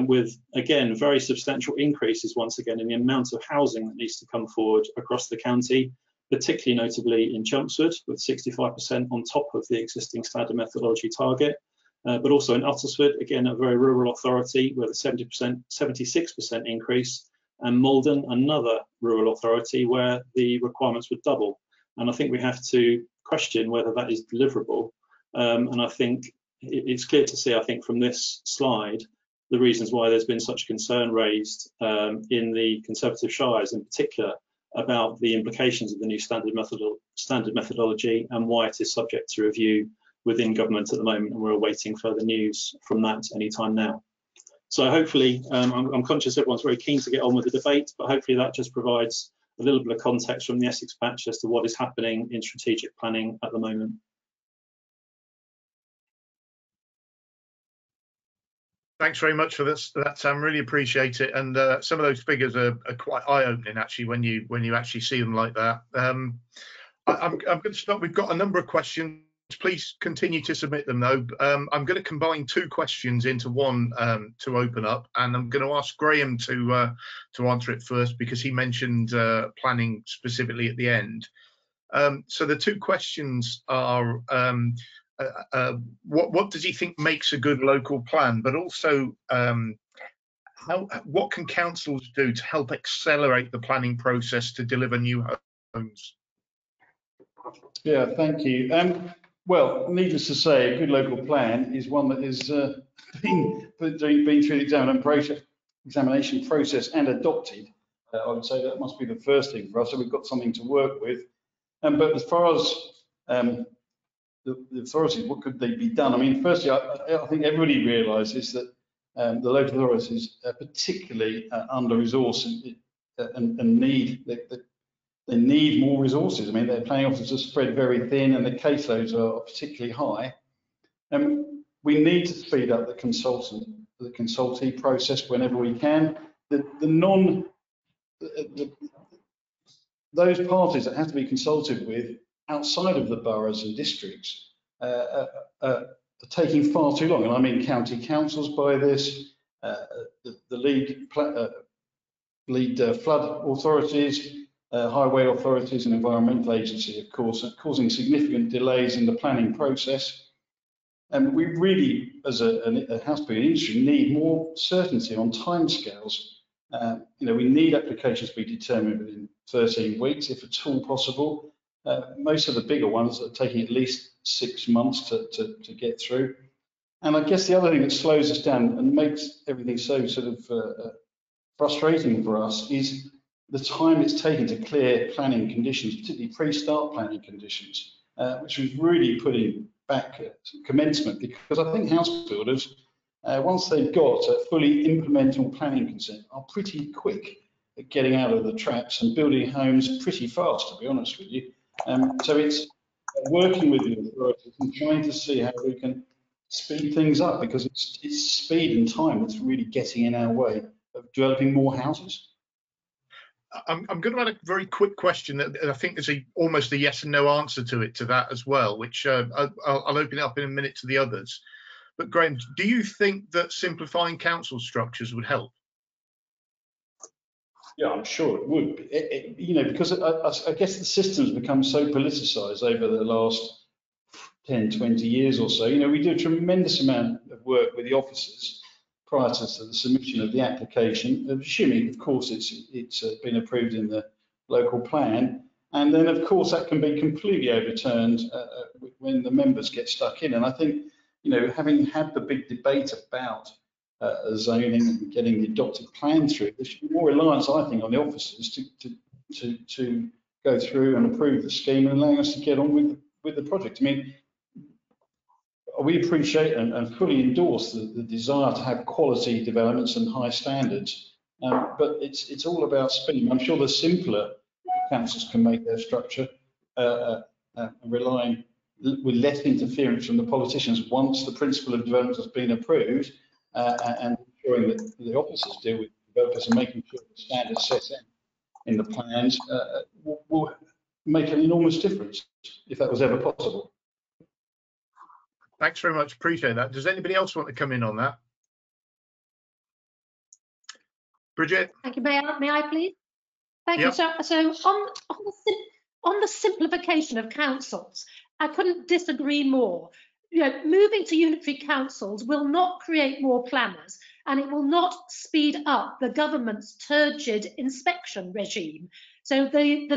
Speaker 7: with, again, very substantial increases once again in the amount of housing that needs to come forward across the county, particularly notably in Chelmsford, with 65% on top of the existing standard methodology target, but also in Uttlesford, again, a very rural authority with a 76% increase, and Malden, another rural authority where the requirements would double. And I think we have to question whether that is deliverable. And I think it's clear to see, I think, from this slide, the reasons why there's been such concern raised in the Conservative shires in particular about the implications of the new standard methodology and why it is subject to review within government at the moment, and we're awaiting further news from that anytime now. So hopefully, I'm conscious everyone's very keen to get on with the debate, but hopefully that just provides a little bit of context from the Essex patch as to what is happening in strategic planning at the moment.
Speaker 2: Thanks very much for that, Sam. Really appreciate it. And some of those figures are quite eye-opening, actually, when you actually see them like that. I'm going to start. We've got a number of questions. Please continue to submit them, though. I'm going to combine two questions into one to open up, and I'm going to ask Graham to answer it first because he mentioned planning specifically at the end. So the two questions are. What does he think makes a good local plan, but also what can councils do to help accelerate the planning process to deliver new homes?
Speaker 6: Yeah, thank you. Well, needless to say, a good local plan is one that has been through the examination process and adopted. I would say that must be the first thing for us, so we've got something to work with. But as far as the authorities, what could they be done? I mean, firstly, I think everybody realises that the local authorities are particularly under-resourced and need they need more resources. I mean, their planning officers are spread very thin, and the caseloads are particularly high. We need to speed up the consultee process whenever we can. Those parties that have to be consulted with outside of the boroughs and districts are taking far too long. And I mean county councils by this, the lead flood authorities, highway authorities and environmental agency, of course, are causing significant delays in the planning process. And we really, as a house building industry, need more certainty on timescales. We need applications to be determined within 13 weeks, if at all possible. Most of the bigger ones are taking at least 6 months to get through. And I guess the other thing that slows us down and makes everything so sort of frustrating for us is the time it's taken to clear planning conditions, particularly pre-start planning conditions, which was really putting back commencement, because I think house builders, once they've got a fully implementable planning consent, are pretty quick at getting out of the traps and building homes pretty fast, to be honest with you. So it's working with the authorities and trying to see how we can speed things up, because it's speed and time that's really getting in our way of developing more houses.
Speaker 2: I'm going to add a very quick question that I think there's almost a yes and no answer to that as well, which I'll open it up in a minute to the others. But Graham, do you think that simplifying council structures would help?
Speaker 6: Yeah, I'm sure it would. Because I guess the system's become so politicised over the last 10, 20 years or so. We do a tremendous amount of work with the officers prior to the submission of the application, assuming, of course, it's been approved in the local plan. And then, of course, that can be completely overturned when the members get stuck in. And I think, having had the big debate about zoning and getting the adopted plan through, there should be more reliance, I think, on the officers to go through and approve the scheme and allowing us to get on with the project. I mean, we appreciate and fully endorse the desire to have quality developments and high standards, but it's all about speed. I'm sure the simpler councils can make their structure, relying with less interference from the politicians once the principle of development has been approved, and ensuring that the officers deal with developers and making sure the standards set in the plans will make an enormous difference, if that was ever possible.
Speaker 2: Thanks very much. Appreciate that. Does anybody else want to come in on that? Bridget?
Speaker 5: Thank you. May I please? Thank
Speaker 2: Yep.
Speaker 5: you. So on the simplification of councils, I couldn't disagree more. Moving to unitary councils will not create more planners. and it will not speed up the government's turgid inspection regime. So the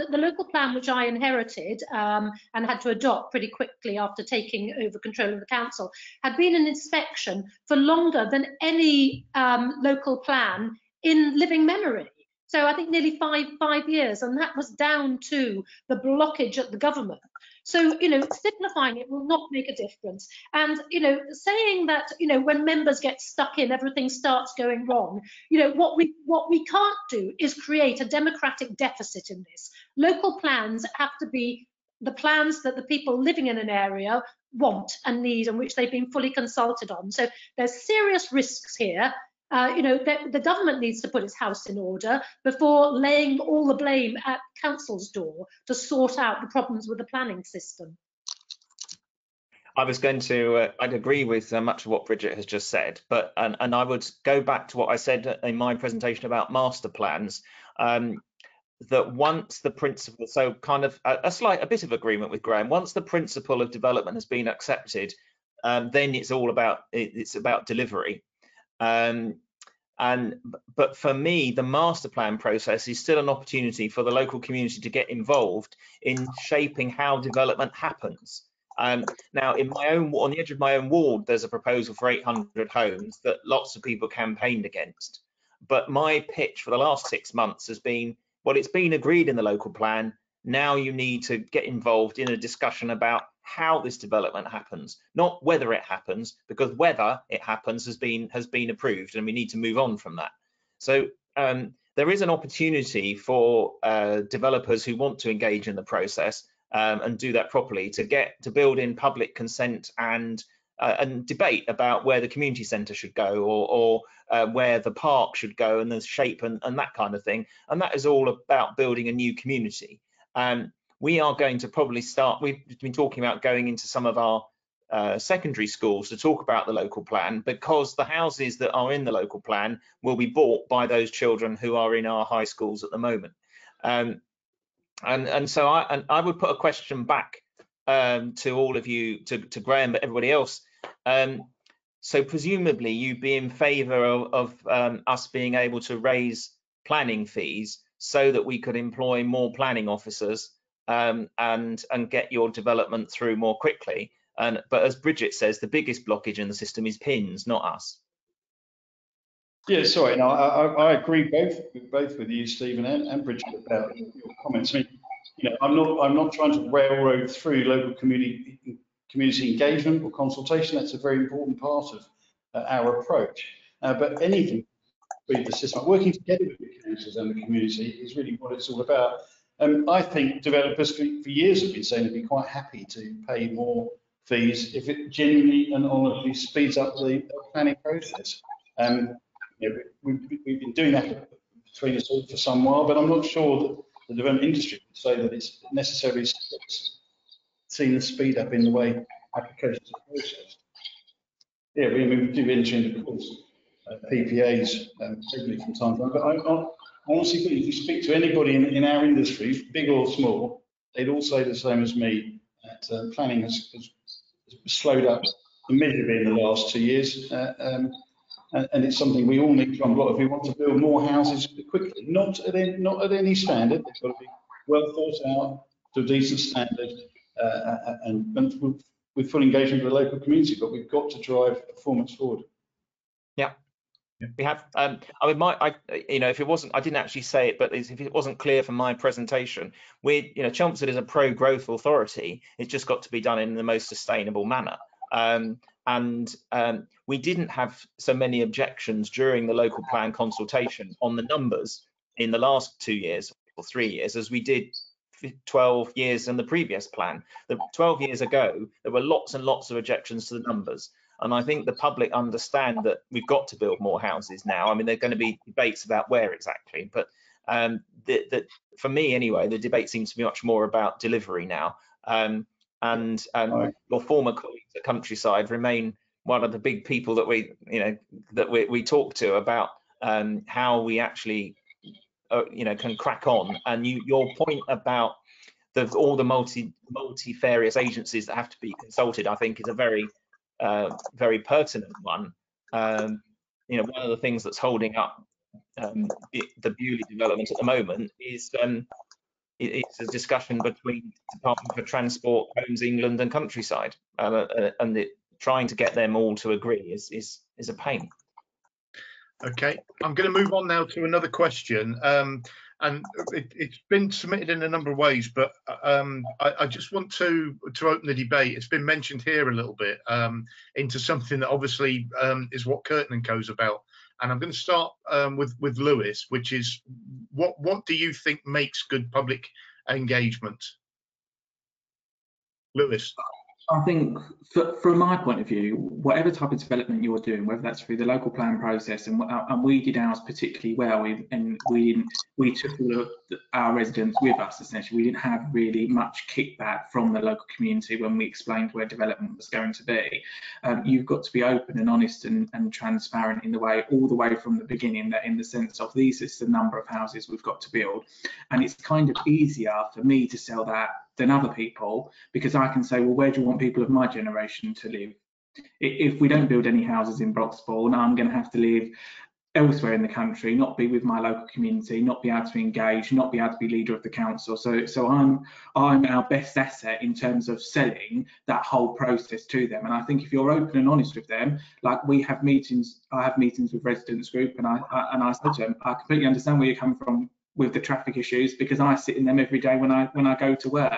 Speaker 5: local plan which I inherited and had to adopt pretty quickly after taking over control of the council had been an inspection for longer than any local plan in living memory. So I think nearly five years, and that was down to the blockage at the government. So, simplifying it will not make a difference. And, saying that, when members get stuck in, everything starts going wrong. What we can't do is create a democratic deficit in this. Local plans have to be the plans that the people living in an area want and need, and which they've been fully consulted on. So there's serious risks here. The government needs to put its house in order before laying all the blame at council's door to sort out the problems with the planning system.
Speaker 4: I was going to, I'd agree with much of what Bridget has just said, but and I would go back to what I said in my presentation about master plans, that once the principle, so kind of a bit of agreement with Graham, once the principle of development has been accepted, then it's about delivery. But for me, the master plan process is still an opportunity for the local community to get involved in shaping how development happens. Now, on the edge of my own ward, there's a proposal for 800 homes that lots of people campaigned against. But my pitch for the last 6 months has been, well, it's been agreed in the local plan. Now you need to get involved in a discussion about how this development happens, not whether it happens, because whether it happens has been approved, and we need to move on from that. So there is an opportunity for developers who want to engage in the process and do that properly to build in public consent and debate about where the community centre should go, or where the park should go, and the shape and that kind of thing. And that is all about building a new community. We are going to probably start, we've been talking about going into some of our secondary schools to talk about the local plan, because the houses that are in the local plan will be bought by those children who are in our high schools at the moment. And so I would put a question back to all of you, to Graham, but everybody else. So presumably you'd be in favour of us being able to raise planning fees so that we could employ more planning officers and get your development through more quickly. But as Bridget says, the biggest blockage in the system is PINs, not us.
Speaker 6: Yeah, sorry. No, I agree both with you, Stephen, and Bridget, about your comments. I mean, I'm not trying to railroad through local community engagement or consultation. That's a very important part of our approach. But anything with the system, working together with the councils and the community, is really what it's all about. I think developers for years have been saying they'd be quite happy to pay more fees if it genuinely and honestly speeds up the planning process. We've been doing that between us all for some while, but I'm not sure that the development industry would say that it's necessarily seen a speed up in the way applications are processed. Yeah, we do enter into, of course, PPAs regularly from time to time, but I honestly think if you speak to anybody in our industry, big or small, they'd all say the same as me, that planning has slowed up immeasurably in the last 2 years. And it's something we all need to unblock if we want to build more houses quickly. Not at any standard. They've got to be well thought out to a decent standard, and with full engagement with the local community. But we've got to drive performance forward.
Speaker 4: Yeah, we have. I mean, if it wasn't, I didn't actually say it, but if it wasn't clear from my presentation, Chelmsford is a pro-growth authority. It's just got to be done in the most sustainable manner. And we didn't have so many objections during the local plan consultation on the numbers in the last 2 years or 3 years as we did 12 years in the previous plan. 12 years ago, there were lots and lots of objections to the numbers. And I think the public understand that we've got to build more houses now. I mean, there are going to be debates about where exactly, but for me anyway, the debate seems to be much more about delivery now. And your former colleagues at Countryside remain one of the big people that we talk to about how we actually can crack on. And your point about all the multifarious agencies that have to be consulted, I think, is a very very pertinent one. you know, one of the things that's holding up the Bewley development at the moment is it's a discussion between Department for Transport, Homes England and Countryside, and trying to get them all to agree is a pain.
Speaker 2: Okay, I'm going to move on now to another question, and it's been submitted in a number of ways, but I just want to open the debate. It's been mentioned here a little bit into something that obviously is what Curtin&Co is about. And I'm going to start with Lewis, which is what do you think makes good public engagement? Lewis.
Speaker 3: I think from my point of view, whatever type of development you're doing, whether that's through the local plan process, and we did ours particularly well, we took all of our residents with us essentially. We didn't have really much kickback from the local community when we explained where development was going to be. You've got to be open and honest and transparent in the way, all the way from the beginning, that in the sense of this is the number of houses we've got to build. And it's kind of easier for me to sell that than other people, because I can say, well, where do you want people of my generation to live? If we don't build any houses in Broxbourne, I'm going to have to live elsewhere in the country, not be with my local community, not be able to engage, not be able to be leader of the council. So I'm our best asset in terms of selling that whole process to them. And I think if you're open and honest with them, like we have meetings, I have meetings with residents group, and I said to them, I completely understand where you're coming from with the traffic issues, because I sit in them every day when I go to work.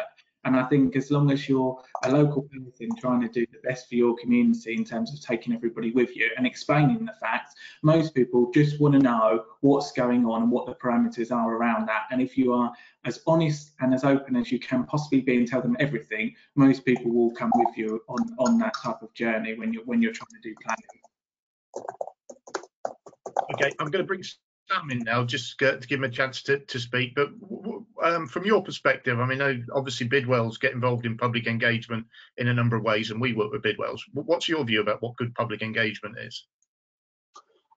Speaker 3: And I think as long as you're a local person trying to do the best for your community in terms of taking everybody with you and explaining the facts, most people just want to know what's going on and what the parameters are around that. And if you are as honest and as open as you can possibly be and tell them everything, most people will come with you on that type of journey when you're trying to do planning.
Speaker 2: Okay, I'm going to bring Sam in now, just to give him a chance to speak. But from your perspective, I mean, obviously Bidwells get involved in public engagement in a number of ways, and we work with Bidwells. What's your view about what good public engagement is?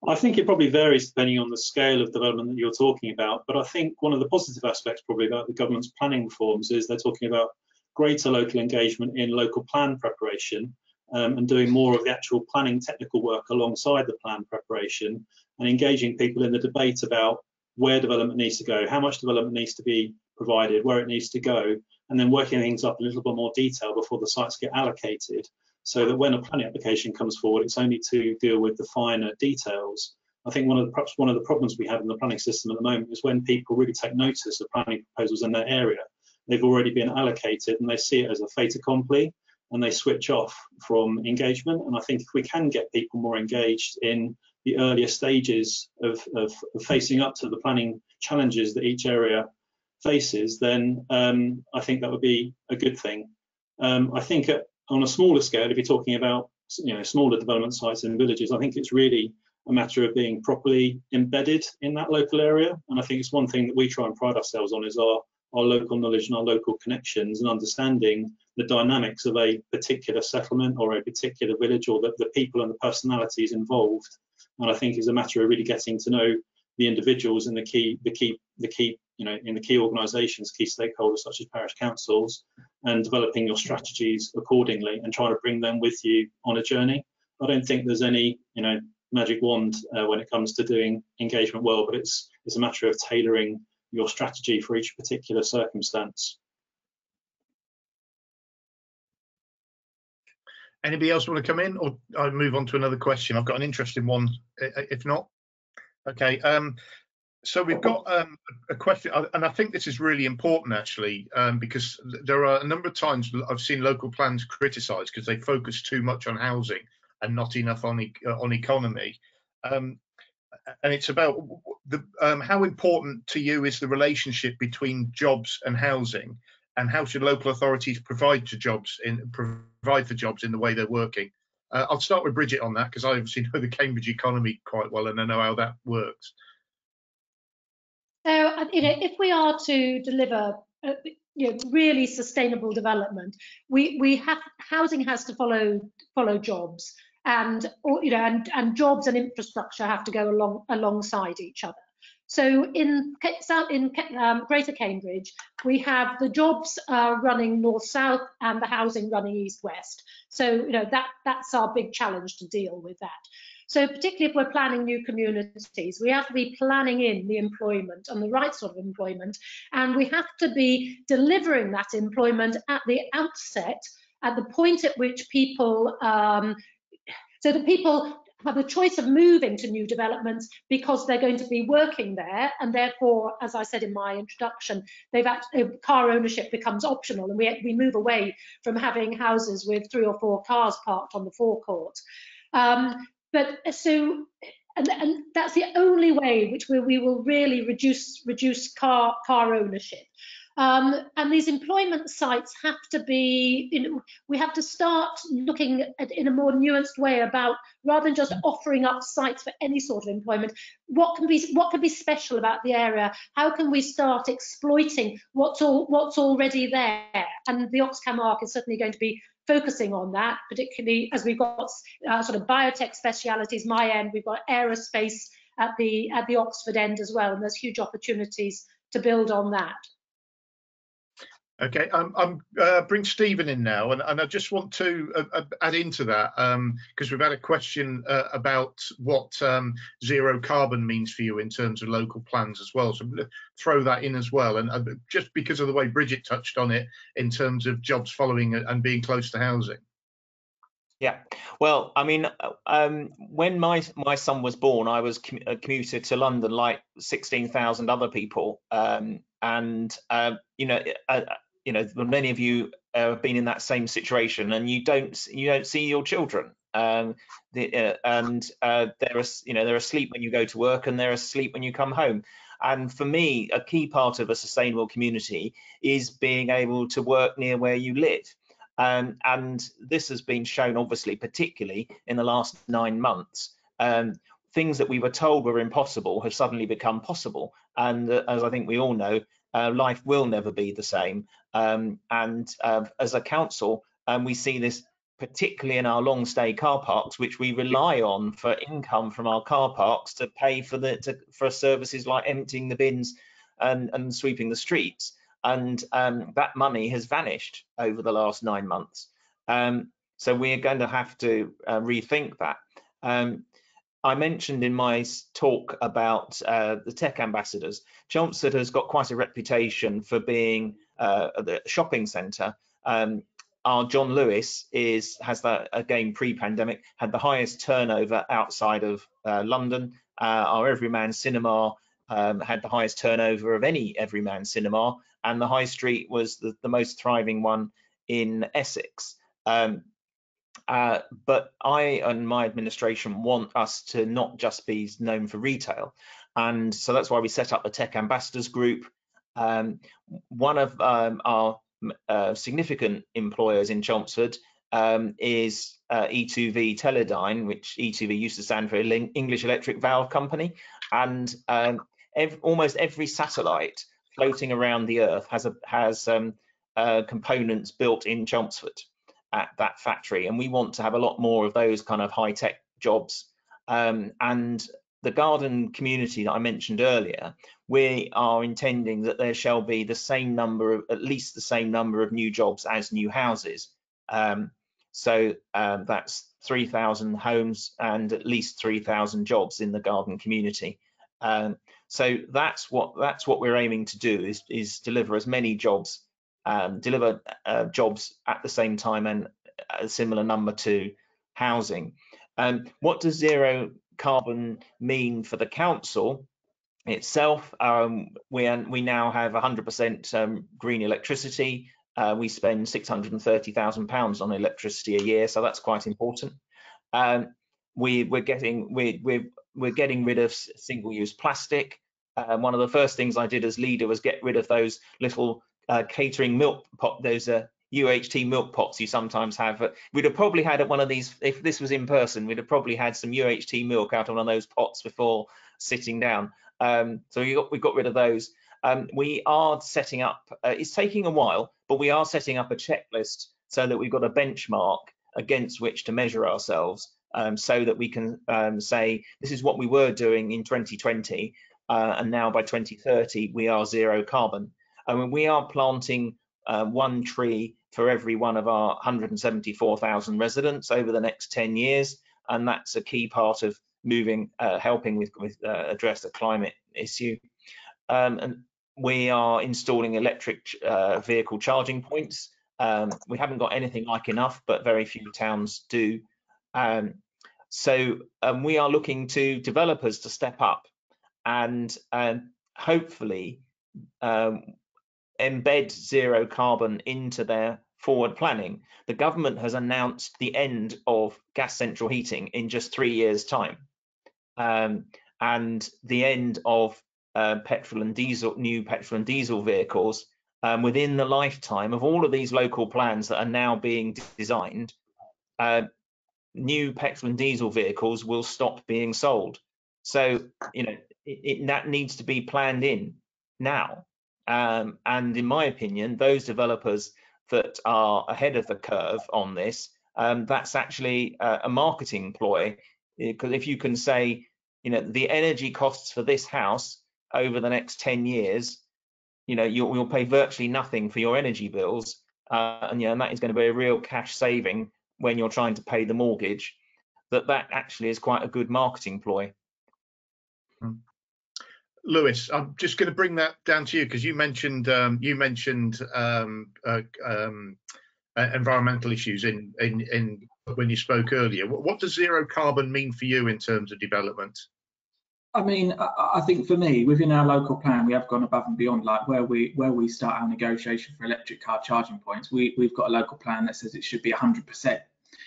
Speaker 7: I think it probably varies depending on the scale of development that you're talking about. But I think one of the positive aspects probably about the government's planning reforms is they're talking about greater local engagement in local plan preparation, and doing more of the actual planning technical work alongside the plan preparation, and engaging people in the debate about where development needs to go, how much development needs to be provided, where it needs to go, and then working things up in a little bit more detail before the sites get allocated, so that when a planning application comes forward, it's only to deal with the finer details. I think perhaps one of the problems we have in the planning system at the moment is when people really take notice of planning proposals in their area, they've already been allocated and they see it as a fait accompli, and they switch off from engagement. And I think if we can get people more engaged in the earlier stages of facing up to the planning challenges that each area faces, then I think that would be a good thing. I think on a smaller scale, if you're talking about smaller development sites in villages, I think it's really a matter of being properly embedded in that local area. And I think it's one thing that we try and pride ourselves on is our local knowledge and our local connections, and understanding the dynamics of a particular settlement or a particular village, or the people and the personalities involved. And I think it's a matter of really getting to know the individuals in the key organisations, key stakeholders such as parish councils, and developing your strategies accordingly and trying to bring them with you on a journey. I don't think there's any magic wand when it comes to doing engagement well, but it's a matter of tailoring your strategy for each particular circumstance.
Speaker 2: Anybody else want to come in, or I'll move on to another question? I've got an interesting one, if not. Okay, so we've got a question, and I think this is really important actually, because there are a number of times I've seen local plans criticised because they focus too much on housing and not enough on economy. And it's about how important to you is the relationship between jobs and housing, and how should local authorities provide for jobs in the way they're working? I'll start with Bridget on that, because I obviously know the Cambridge economy quite well and I know how that works.
Speaker 5: So, if we are to deliver really sustainable development, housing has to follow jobs, and jobs and infrastructure have to go alongside each other. So in Greater Cambridge, we have the jobs running north-south and the housing running east-west. So that's our big challenge to deal with that. So particularly if we're planning new communities, we have to be planning in the employment and the right sort of employment, and we have to be delivering that employment at the outset, at the point at which people, so that people have the choice of moving to new developments because they're going to be working there, and therefore, as I said in my introduction, car ownership becomes optional, and we move away from having houses with 3 or 4 cars parked on the forecourt. And that's the only way which we will really reduce car ownership. And these employment sites have to be, we have to start looking at, in a more nuanced way, about, rather than just offering up sites for any sort of employment, what can be special about the area? How can we start exploiting what's already there? And the Oxcam Arc is certainly going to be focusing on that, particularly as we've got sort of biotech specialities. My end, we've got aerospace at the Oxford end as well, and there's huge opportunities to build on that.
Speaker 2: Okay, I'm bring Stephen in now, and I just want to add into that, because we've had a question about what zero carbon means for you in terms of local plans as well. So I'm going to throw that in as well, and just because of the way Bridget touched on it in terms of jobs following and being close to housing.
Speaker 4: Yeah, well, I mean, when my son was born, I was commuted to London like 16,000 other people, you know, many of you have been in that same situation, and you don't see your children, they're asleep when you go to work, and they're asleep when you come home. And for me, a key part of a sustainable community is being able to work near where you live. And this has been shown, obviously, particularly in the last 9 months. Things that we were told were impossible have suddenly become possible. And as I think we all know, life will never be the same. As a council, we see this particularly in our long stay car parks, which we rely on for income from our car parks to pay for services like emptying the bins and sweeping the streets. And that money has vanished over the last 9 months. So we're going to have to rethink that. I mentioned in my talk about the tech ambassadors. Chelmsford has got quite a reputation for being the shopping centre. Our John Lewis has that, again, pre-pandemic, had the highest turnover outside of London. Our Everyman Cinema had the highest turnover of any Everyman Cinema, and the High Street was the most thriving one in Essex. But I and my administration want us to not just be known for retail, and so that's why we set up the Tech Ambassadors Group. One of our significant employers in Chelmsford is E2V Teledyne, which E2V used to stand for English Electric Valve Company, and almost every satellite floating around the Earth has components built in Chelmsford at that factory, and we want to have a lot more of those kind of high-tech jobs. And the garden community that I mentioned earlier, we are intending that there shall be the same number of, at least the same number of new jobs as new houses. So that's 3,000 homes and at least 3,000 jobs in the garden community. So that's what we're aiming to do, is deliver as many jobs, deliver jobs at the same time and a similar number to housing. What does zero carbon mean for the council itself? We now have 100% green electricity. We spend £630,000 on electricity a year, so that's quite important. We're getting rid of single-use plastic. One of the first things I did as leader was get rid of those little catering milk pot, those UHT milk pots you sometimes have. We'd have probably had one of these, if this was in person, we'd have probably had some UHT milk out of one of those pots before sitting down. So we got rid of those. We are setting up, it's taking a while, but we are setting up a checklist so that we've got a benchmark against which to measure ourselves, so that we can say this is what we were doing in 2020, and now by 2030 we are zero carbon. I mean, we are planting 1 tree for every one of our 174,000 residents over the next 10 years. and that's a key part of moving, helping with address the climate issue. And we are installing electric vehicle charging points. We haven't got anything like enough, but very few towns do. So we are looking to developers to step up and hopefully embed zero carbon into their forward planning. The government has announced the end of gas central heating in just 3 years' time, and the end of new petrol and diesel vehicles within the lifetime of all of these local plans that are now being designed. New petrol and diesel vehicles will stop being sold. So, you know, that needs to be planned in now. And in my opinion, those developers that are ahead of the curve on this, that's actually a marketing ploy, because if you can say, you know, the energy costs for this house over the next 10 years, you know, you'll pay virtually nothing for your energy bills, and you know, and that is going to be a real cash saving when you're trying to pay the mortgage. That actually is quite a good marketing ploy.
Speaker 2: Lewis, I'm just going to bring that down to you, because you mentioned environmental issues in when you spoke earlier. What does zero carbon mean for you in terms of development?
Speaker 3: I mean, I think for me, within our local plan, we have gone above and beyond. Like where we start our negotiation for electric car charging points, we've got a local plan that says it should be 100%.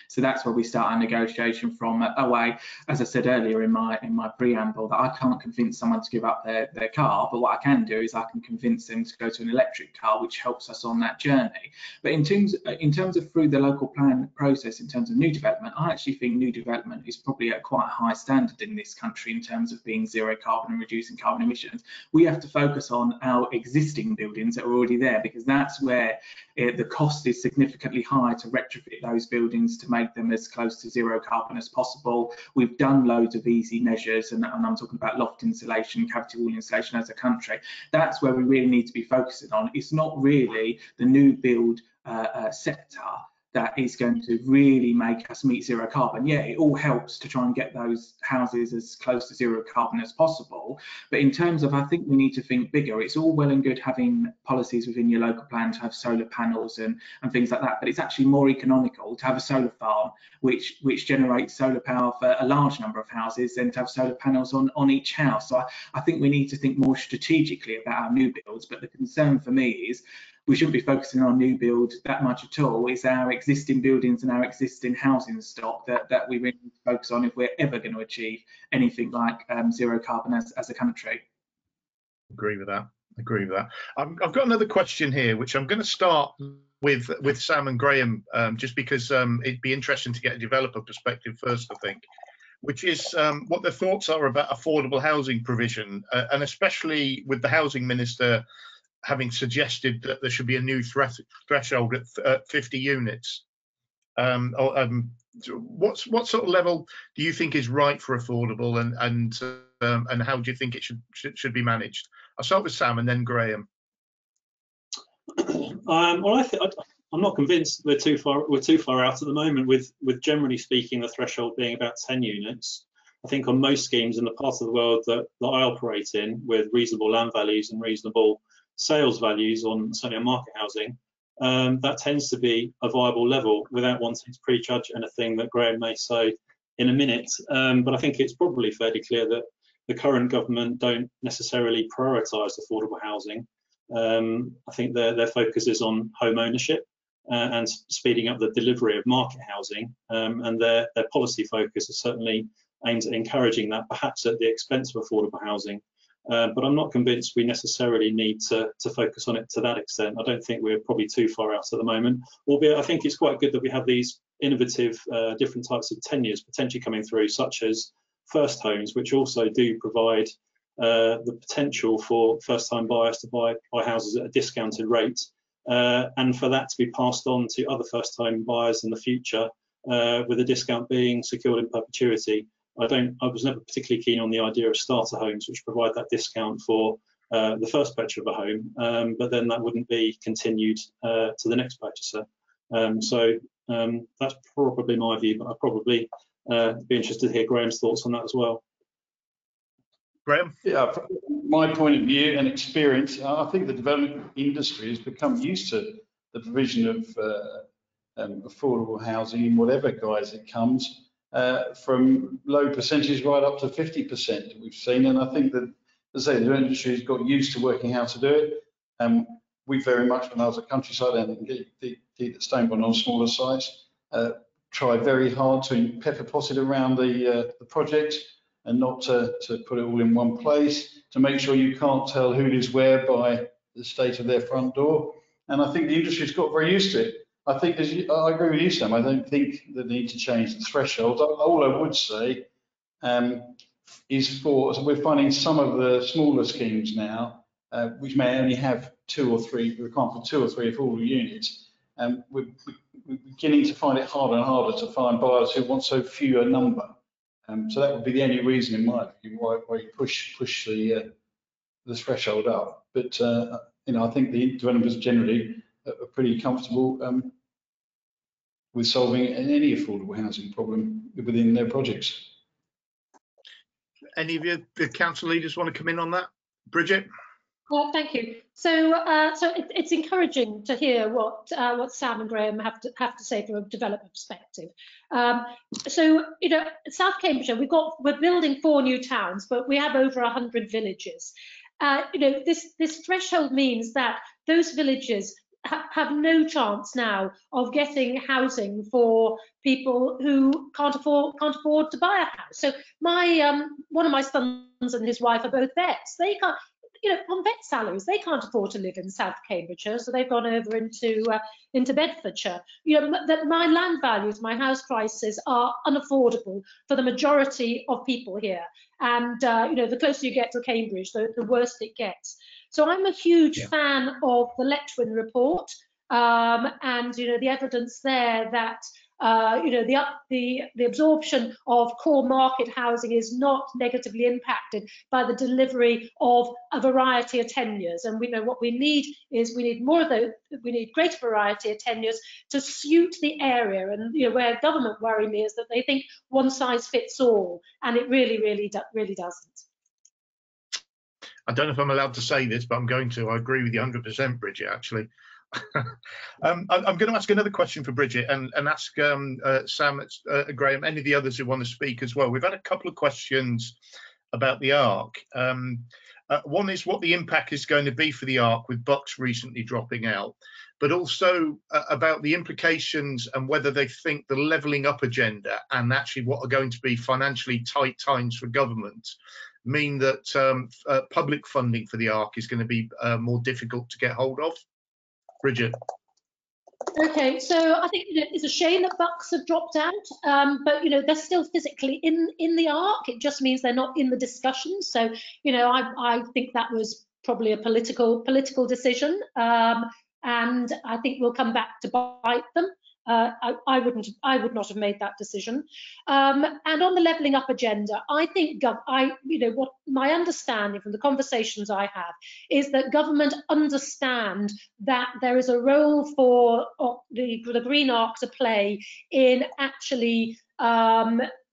Speaker 3: So that's where we start our negotiation from. Away, as I said earlier in my preamble, that I can't convince someone to give up their car, but what I can do is I can convince them to go to an electric car, which helps us on that journey. But in terms of through the local plan process, in terms of new development, I actually think new development is probably at quite a high standard in this country in terms of being zero carbon and reducing carbon emissions. We have to focus on our existing buildings that are already there, because that's where the cost is significantly high to retrofit those buildings to make them as close to zero carbon as possible. We've done loads of easy measures, and I'm talking about loft insulation, cavity wall insulation as a country. That's where we really need to be focusing on. It's not really the new build sector that is going to really make us meet zero carbon. Yeah, it all helps to try and get those houses as close to zero carbon as possible. But in terms of, I think we need to think bigger. It's all well and good having policies within your local plan to have solar panels and things like that, but it's actually more economical to have a solar farm which generates solar power for a large number of houses than to have solar panels on each house. So I think we need to think more strategically about our new builds, but the concern for me is we shouldn't be focusing on new build that much at all. It's our existing buildings and our existing housing stock that we really need to focus on if we're ever going to achieve anything like zero carbon as a country.
Speaker 2: Agree with that. I've got another question here, which I'm going to start with Sam and Graham, just because it'd be interesting to get a developer perspective first, I think, which is what their thoughts are about affordable housing provision, and especially with the housing minister having suggested that there should be a new threshold at 50 units. What sort of level do you think is right for affordable, and how do you think it should be managed? I'll start with Sam and then Graham.
Speaker 7: Well, I'm not convinced we're too far out at the moment, with generally speaking the threshold being about 10 units. I think on most schemes in the part of the world that I operate in, with reasonable land values and reasonable sales values on certainly on market housing, that tends to be a viable level, without wanting to prejudge anything that Graham may say in a minute. But I think it's probably fairly clear that the current government don't necessarily prioritise affordable housing. I think their focus is on home ownership and speeding up the delivery of market housing, and their policy focus is certainly aimed at encouraging that, perhaps at the expense of affordable housing. But I'm not convinced we necessarily need to focus on it to that extent. I don't think we're probably too far out at the moment, albeit I think it's quite good that we have these innovative different types of tenures potentially coming through, such as first homes, which also do provide the potential for first-time buyers to buy houses at a discounted rate, and for that to be passed on to other first-time buyers in the future, with a discount being secured in perpetuity. I was never particularly keen on the idea of starter homes, which provide that discount for the first purchase of a home, but then that wouldn't be continued to the next purchaser. So that's probably my view, but I probably Be interested to hear Graham's thoughts on that as well.
Speaker 2: Graham?
Speaker 6: Yeah, from my point of view and experience, I think the development industry has become used to the provision of affordable housing in whatever guise it comes, from low percentages right up to 50% that we've seen. And I think that, as I say, the industry has got used to working how to do it. We very much, when I was at Countryside and the Stonebond on smaller sites, tried very hard to pepper pot it around the project, and not to put it all in one place, to make sure you can't tell who lives where by the state of their front door. And I think the industry's got very used to it. I think, I agree with you, Sam, I don't think that they need to change the threshold. All I would say is so we're finding some of the smaller schemes now, which may only have 2 or 3, we can't put 2 or 3 affordable units, and we're beginning to find it harder and harder to find buyers who want so few a number. So that would be the only reason, in my view, why you push the threshold up. But you know, I think the developers generally are pretty comfortable with solving any affordable housing problem within their projects.
Speaker 2: Any of the council leaders want to come in on that? Bridget?
Speaker 5: Well, thank you. So, it's encouraging to hear what Sam and Graham have to say from a development perspective. So, you know, South Cambridgeshire, we're building 4 new towns, but we have over 100 villages. You know, this threshold means that those villages have no chance now of getting housing for people who can't afford to buy a house. So, one of my sons and his wife are both vets. They can't. You know, on vet salaries, they can't afford to live in South Cambridgeshire, so they've gone over into Bedfordshire. You know, that my land values, my house prices are unaffordable for the majority of people here. And you know, the closer you get to Cambridge, the worse it gets. So I'm a huge fan of the Letwin report, and you know, the evidence there that you know, the absorption of core market housing is not negatively impacted by the delivery of a variety of tenures. And we know what we need is more of those. We need greater variety of tenures to suit the area. And you know, where government worry me is that they think one size fits all, and it really doesn't.
Speaker 2: I don't know if I'm allowed to say this, but I'm going to. I agree with you 100%, Bridget, actually. I'm going to ask another question for Bridget and ask Sam, Graham, any of the others who want to speak as well. We've had a couple of questions about the ARC. One is what the impact is going to be for the ARC with Bucks recently dropping out, but also about the implications and whether they think the levelling up agenda and actually what are going to be financially tight times for government mean that public funding for the ARC is going to be more difficult to get hold of. Bridget.
Speaker 5: Okay, so I think, you know, it's a shame that Bucks have dropped out, but you know, they're still physically in the ARC. It just means they're not in the discussion. So you know, I think that was probably a political decision, and I think we'll come back to bite them. I would not have made that decision. And on the levelling up agenda, I think you know, what my understanding from the conversations I have is that government understand that there is a role for the Green Arc to play in actually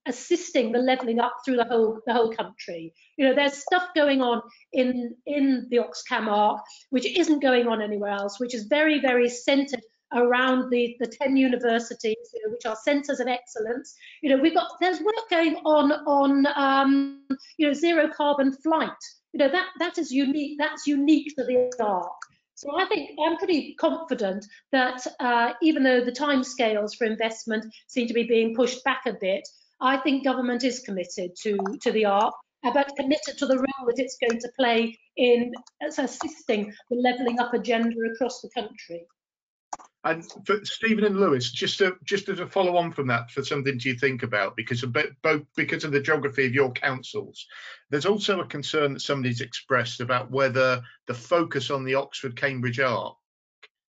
Speaker 5: assisting the levelling up through the whole country. You know, there's stuff going on in the Oxcam Arc which isn't going on anywhere else, which is very centred around the 10 universities, you know, which are centres of excellence. You know, there's work going on you know, zero carbon flight. You know, that is unique. That's unique to the ARC. So I think I'm pretty confident that even though the timescales for investment seem to be being pushed back a bit, I think government is committed to the ARC, but committed to the role that it's going to play in assisting the levelling up agenda across the country.
Speaker 2: And for Stephen and Lewis, just as a follow on from that, for something to think about, because of the geography of your councils, there's also a concern that somebody's expressed about whether the focus on the Oxford-Cambridge ARC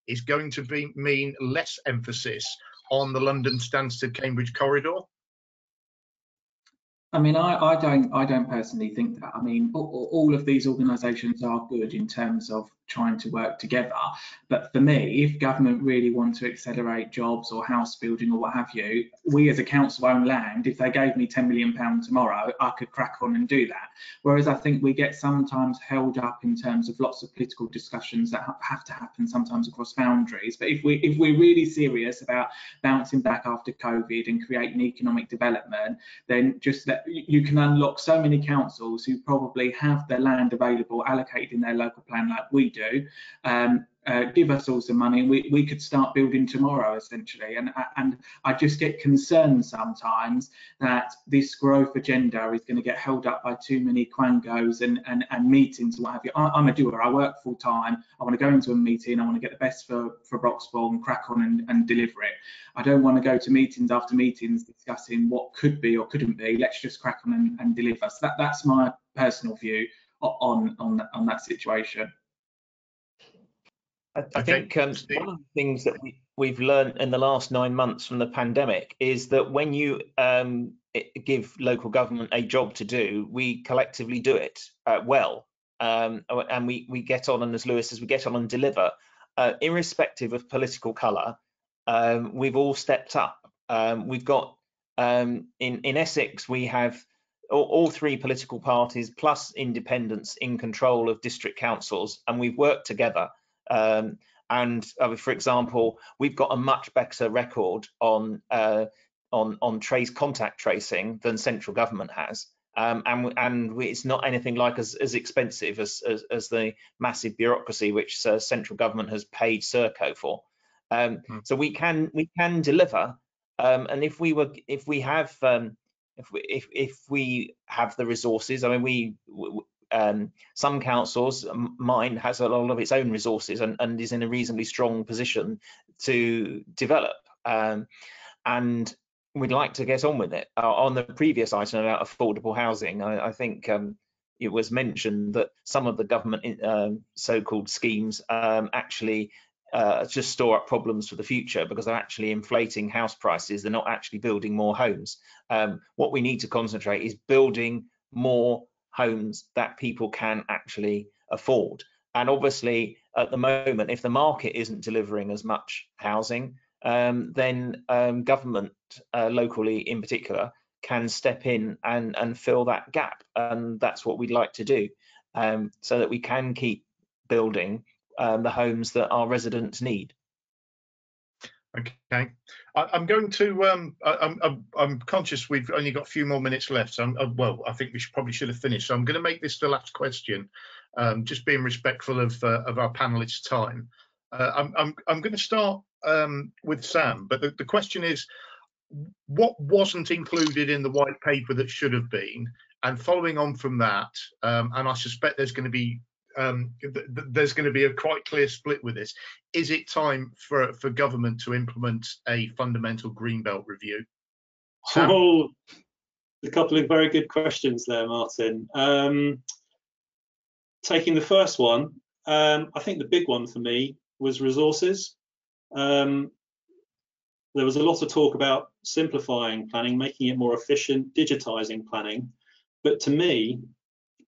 Speaker 2: is going to mean less emphasis on the London Stansted-Cambridge corridor.
Speaker 3: I mean, I don't personally think that. I mean, all of these organisations are good in terms of trying to work together. But for me, if government really want to accelerate jobs or house building or what have you, we as a council own land, if they gave me £10 million tomorrow, I could crack on and do that. Whereas I think we get sometimes held up in terms of lots of political discussions that have to happen sometimes across boundaries. But if we're really serious about bouncing back after COVID and creating economic development, then just that you can unlock so many councils who probably have their land available allocated in their local plan like we do. Give us all some money and we could start building tomorrow, essentially. And I just get concerned sometimes that this growth agenda is going to get held up by too many quangos and meetings and what have you. I'm a doer, I work full time, I want to go into a meeting, I want to get the best for Broxbourne, crack on and deliver it. I don't want to go to meetings after meetings discussing what could be or couldn't be. Let's just crack on and deliver. So that's my personal view on that situation.
Speaker 4: I think one of the things that we've learned in the last 9 months from the pandemic is that when you give local government a job to do, we collectively do it well, and we get on, and as Lewis says, we get on and deliver, irrespective of political colour. We've all stepped up. We've got in Essex, we have all three political parties plus independents in control of district councils, and we've worked together. For example, we've got a much better record on contact tracing than central government has, and it's not anything like as expensive as the massive bureaucracy which central government has paid Serco for. So we can deliver, and if we have the resources, I mean, some councils, mine has a lot of its own resources and is in a reasonably strong position to develop, and we'd like to get on with it. On the previous item about affordable housing, I think it was mentioned that some of the government so-called schemes actually just store up problems for the future because they're actually inflating house prices. They're not actually building more homes. What we need to concentrate is building more homes that people can actually afford. And obviously, at the moment, if the market isn't delivering as much housing, then government, locally in particular, can step in and fill that gap. And that's what we'd like to do, so that we can keep building the homes that our residents need.
Speaker 2: Okay, I'm going to. I'm conscious we've only got a few more minutes left. So well, I think we probably should have finished. So I'm going to make this the last question, just being respectful of our panelists' time. I'm going to start with Sam, but the question is, what wasn't included in the white paper that should have been? And following on from that, and I suspect there's going to be a quite clear split with this. Is it time for government to implement a fundamental greenbelt review? Sam?
Speaker 7: Oh, a couple of very good questions there, Martin. Taking the first one, I think the big one for me was resources. There was a lot of talk about simplifying planning, making it more efficient, digitising planning. But to me,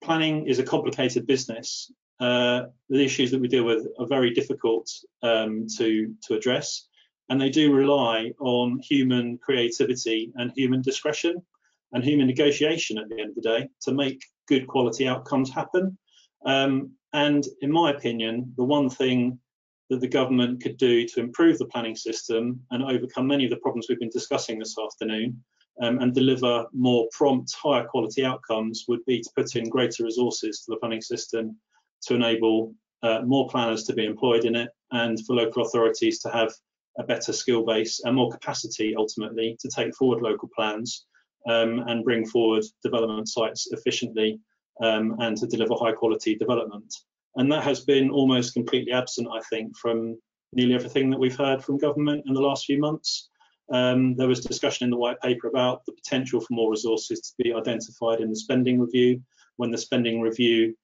Speaker 7: planning is a complicated business. The issues that we deal with are very difficult to address, and they do rely on human creativity and human discretion and human negotiation at the end of the day to make good quality outcomes happen. And in my opinion, the one thing that the government could do to improve the planning system and overcome many of the problems we've been discussing this afternoon, and deliver more prompt, higher quality outcomes, would be to put in greater resources to the planning system to enable more planners to be employed in it, and for local authorities to have a better skill base and more capacity ultimately to take forward local plans and bring forward development sites efficiently and to deliver high quality development. And that has been almost completely absent, I think, from nearly everything that we've heard from government in the last few months. There was discussion in the white paper about the potential for more resources to be identified in the spending review. When the spending review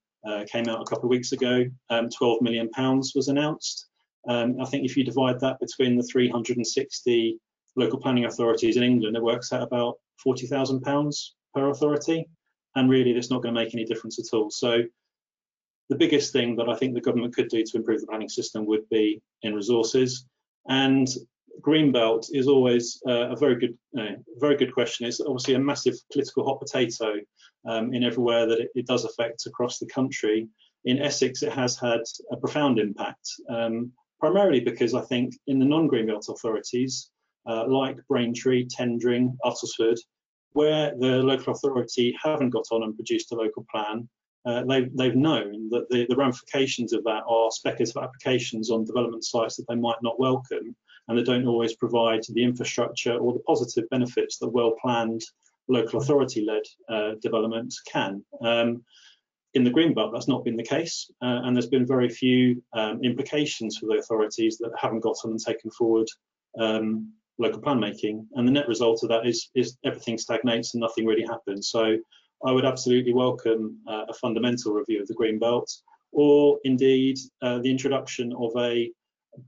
Speaker 7: came out a couple of weeks ago, £12 million was announced. I think if you divide that between the 360 local planning authorities in England, it works out about £40,000 per authority. And really, that's not going to make any difference at all. So the biggest thing that I think the government could do to improve the planning system would be in resources. And Greenbelt is always a very good question. It's obviously a massive political hot potato in everywhere that it does affect across the country. In Essex, it has had a profound impact, primarily because I think in the non-Greenbelt authorities, like Braintree, Tendring, Uttlesford, where the local authority haven't got on and produced a local plan, they've known that the ramifications of that are speculative applications on development sites that they might not welcome, and they don't always provide the infrastructure or the positive benefits that well-planned local authority-led developments can. In the Greenbelt, that's not been the case, and there's been very few implications for the authorities that haven't got on and taken forward local plan making, and the net result of that is everything stagnates and nothing really happens. So I would absolutely welcome a fundamental review of the Greenbelt, or indeed the introduction of a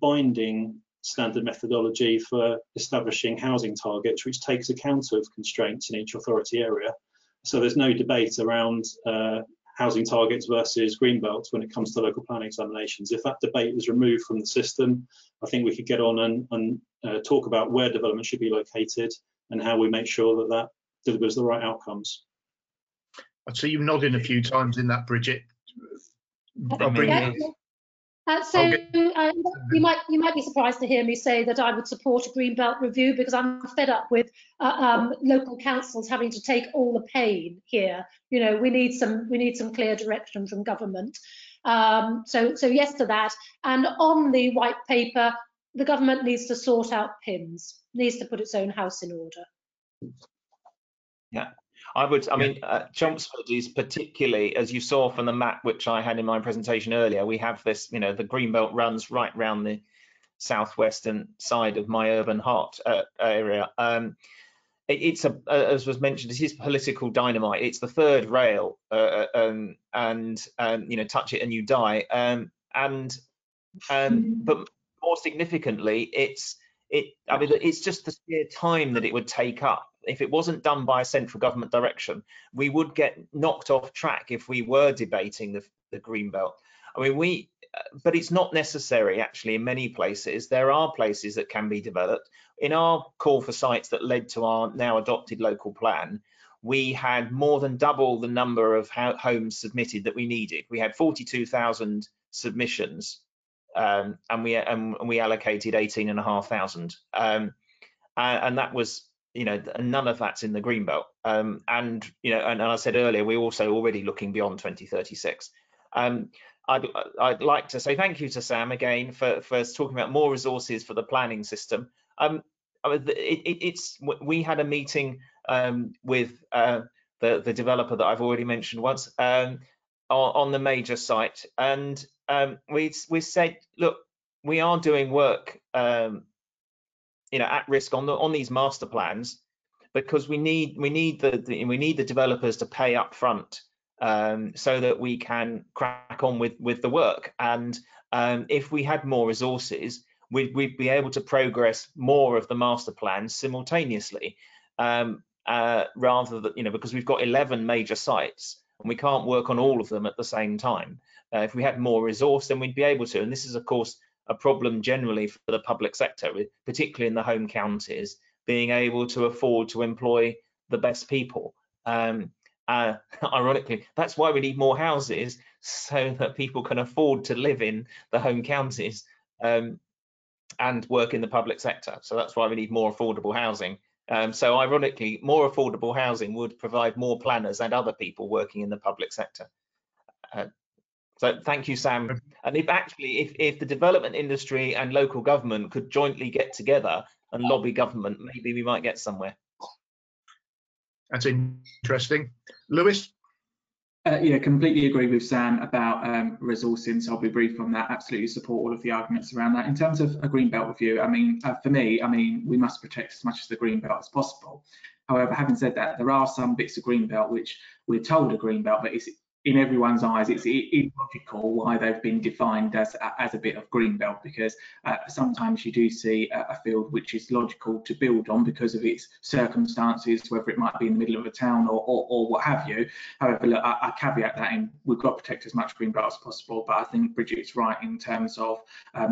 Speaker 7: binding standard methodology for establishing housing targets, which takes account of constraints in each authority area. So there's no debate around housing targets versus Greenbelt when it comes to local planning examinations. If that debate was removed from the system, I think we could get on and talk about where development should be located and how we make sure that that delivers the right outcomes.
Speaker 2: I see you nodding a few times in that, Bridget. I'll bring you.
Speaker 5: You might be surprised to hear me say that I would support a Greenbelt review, because I'm fed up with local councils having to take all the pain here. You know, we need some clear direction from government. So yes to that. And on the white paper, the government needs to sort out PINs, needs to put its own house in order.
Speaker 4: Yeah. I mean, Chelmsford is particularly, as you saw from the map which I had in my presentation earlier, we have this, you know, the Greenbelt runs right round the southwestern side of my urban heart area. It's as was mentioned, it is political dynamite. It's the third rail, and you know, touch it and you die. But more significantly, I mean, it's just the sheer time that it would take up. If it wasn't done by a central government direction, we would get knocked off track if we were debating the Greenbelt. I mean, but it's not necessary actually in many places. There are places that can be developed. In our call for sites that led to our now adopted local plan, we had more than double the number of homes submitted that we needed. We had 42,000 submissions, and we allocated 18,500, and that was, you know, none of that's in the Greenbelt. And you know, and I said earlier, we're also already looking beyond 2036. I'd like to say thank you to Sam again for talking about more resources for the planning system. We had a meeting with the developer that I've already mentioned once on the major site, and we said, look, we are doing work you know, at risk on these master plans, because we need the developers to pay up front so that we can crack on with the work. And if we had more resources, we'd be able to progress more of the master plans simultaneously, rather than, you know, because we've got 11 major sites and we can't work on all of them at the same time. If we had more resource, then we'd be able to. And this is, of course, a problem generally for the public sector, particularly in the home counties, being able to afford to employ the best people. Ironically, that's why we need more houses, so that people can afford to live in the home counties and work in the public sector. So that's why we need more affordable housing. So ironically, more affordable housing would provide more planners and other people working in the public sector. So thank you, Sam. And if the development industry and local government could jointly get together and lobby government, maybe we might get somewhere.
Speaker 2: That's interesting. Lewis?
Speaker 3: Yeah, completely agree with Sam about resourcing, so I'll be brief on that. Absolutely support all of the arguments around that. In terms of a Greenbelt review, I mean, for me, I mean, we must protect as much of the Greenbelt as possible. However, having said that, there are some bits of Greenbelt which we're told are Greenbelt, but in everyone's eyes, it's illogical why they've been defined as a bit of greenbelt, because sometimes you do see a field which is logical to build on because of its circumstances, whether it might be in the middle of a town or what have you. However, look, I caveat that in, we've got to protect as much greenbelt as possible, but I think Bridget's right in terms of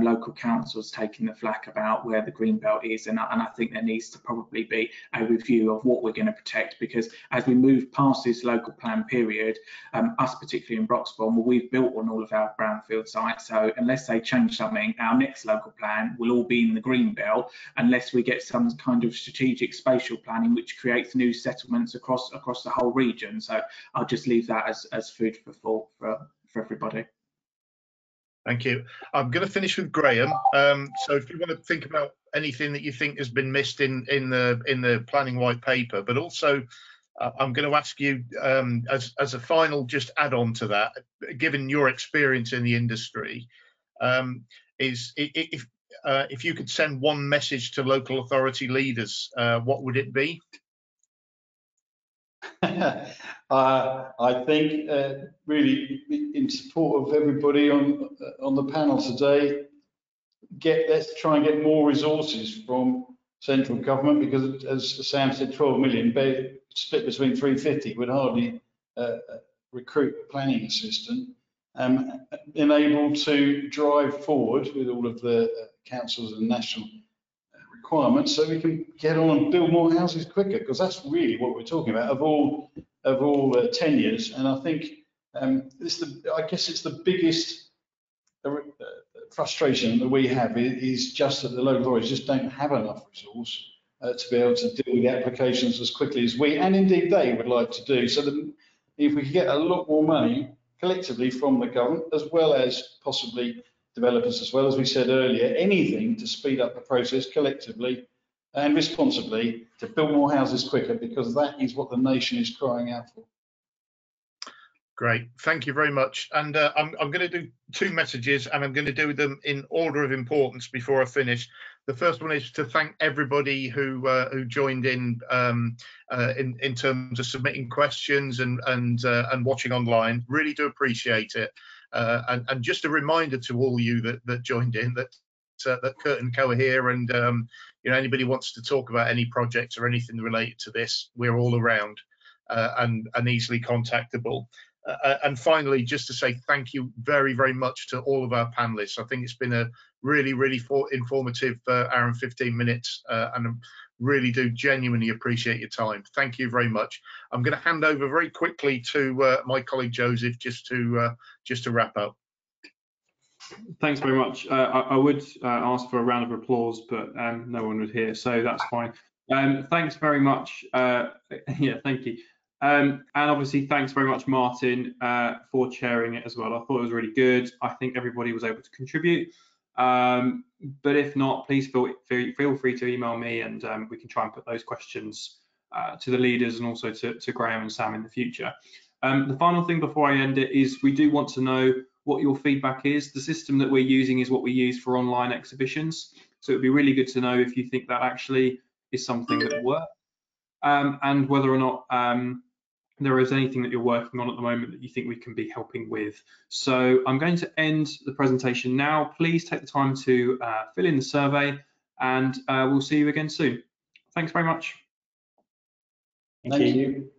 Speaker 3: local councils taking the flak about where the greenbelt is, and I think there needs to probably be a review of what we're going to protect, because as we move past this local plan period, us particularly in Broxbourne, well, we've built on all of our brownfield sites, so unless they change something, our next local plan will all be in the green belt, unless we get some kind of strategic spatial planning which creates new settlements across the whole region. So I'll just leave that as food for thought for everybody.
Speaker 2: Thank you. I'm going to finish with Graham. So if you want to think about anything that you think has been missed in the planning white paper, but also I'm going to ask you as a final just add on to that, given your experience in the industry, is if you could send one message to local authority leaders, what would it be?
Speaker 6: I think really in support of everybody on the panel today, let's try and get more resources from central government, because as Sam said, 12 million split between 350 would hardly recruit a planning assistant, and able to drive forward with all of the councils and national requirements, so we can get on and build more houses quicker, because that's really what we're talking about of all tenures. And I think I guess it's the biggest frustration that we have is just that the local authorities just don't have enough resource to be able to deal with the applications as quickly as we, and indeed they, would like to do. So that if we could get a lot more money collectively from the government, as well as possibly developers, as well as we said earlier, anything to speed up the process collectively and responsibly to build more houses quicker, because that is what the nation is crying out for.
Speaker 2: Great, thank you very much. And I'm going to do two messages, and I'm going to do them in order of importance before I finish. The first one is to thank everybody who joined in terms of submitting questions and watching online. Really do appreciate it. And just a reminder to all you that joined in that Curtin&Co are here, and you know, anybody wants to talk about any projects or anything related to this, we're all around and easily contactable. And finally, just to say thank you very, very much to all of our panelists. I think it's been a really, really informative hour and 15 minutes, and I really do genuinely appreciate your time. Thank you very much. I'm going to hand over very quickly to my colleague Joseph just to wrap up.
Speaker 1: Thanks very much. I would ask for a round of applause, but no one would hear, so that's fine. Thanks very much. Yeah, thank you. And obviously, thanks very much, Martin, for chairing it as well. I thought it was really good. I think everybody was able to contribute. But if not, please feel free to email me, and we can try and put those questions to the leaders and also to Graham and Sam in the future. The final thing before I end it is we do want to know what your feedback is. The system that we're using is what we use for online exhibitions. So it'd be really good to know if you think that actually is something that works, and whether or not there is anything that you're working on at the moment that you think we can be helping with. So I'm going to end the presentation now. Please take the time to fill in the survey, and we'll see you again soon. Thanks very much.
Speaker 6: Thank you.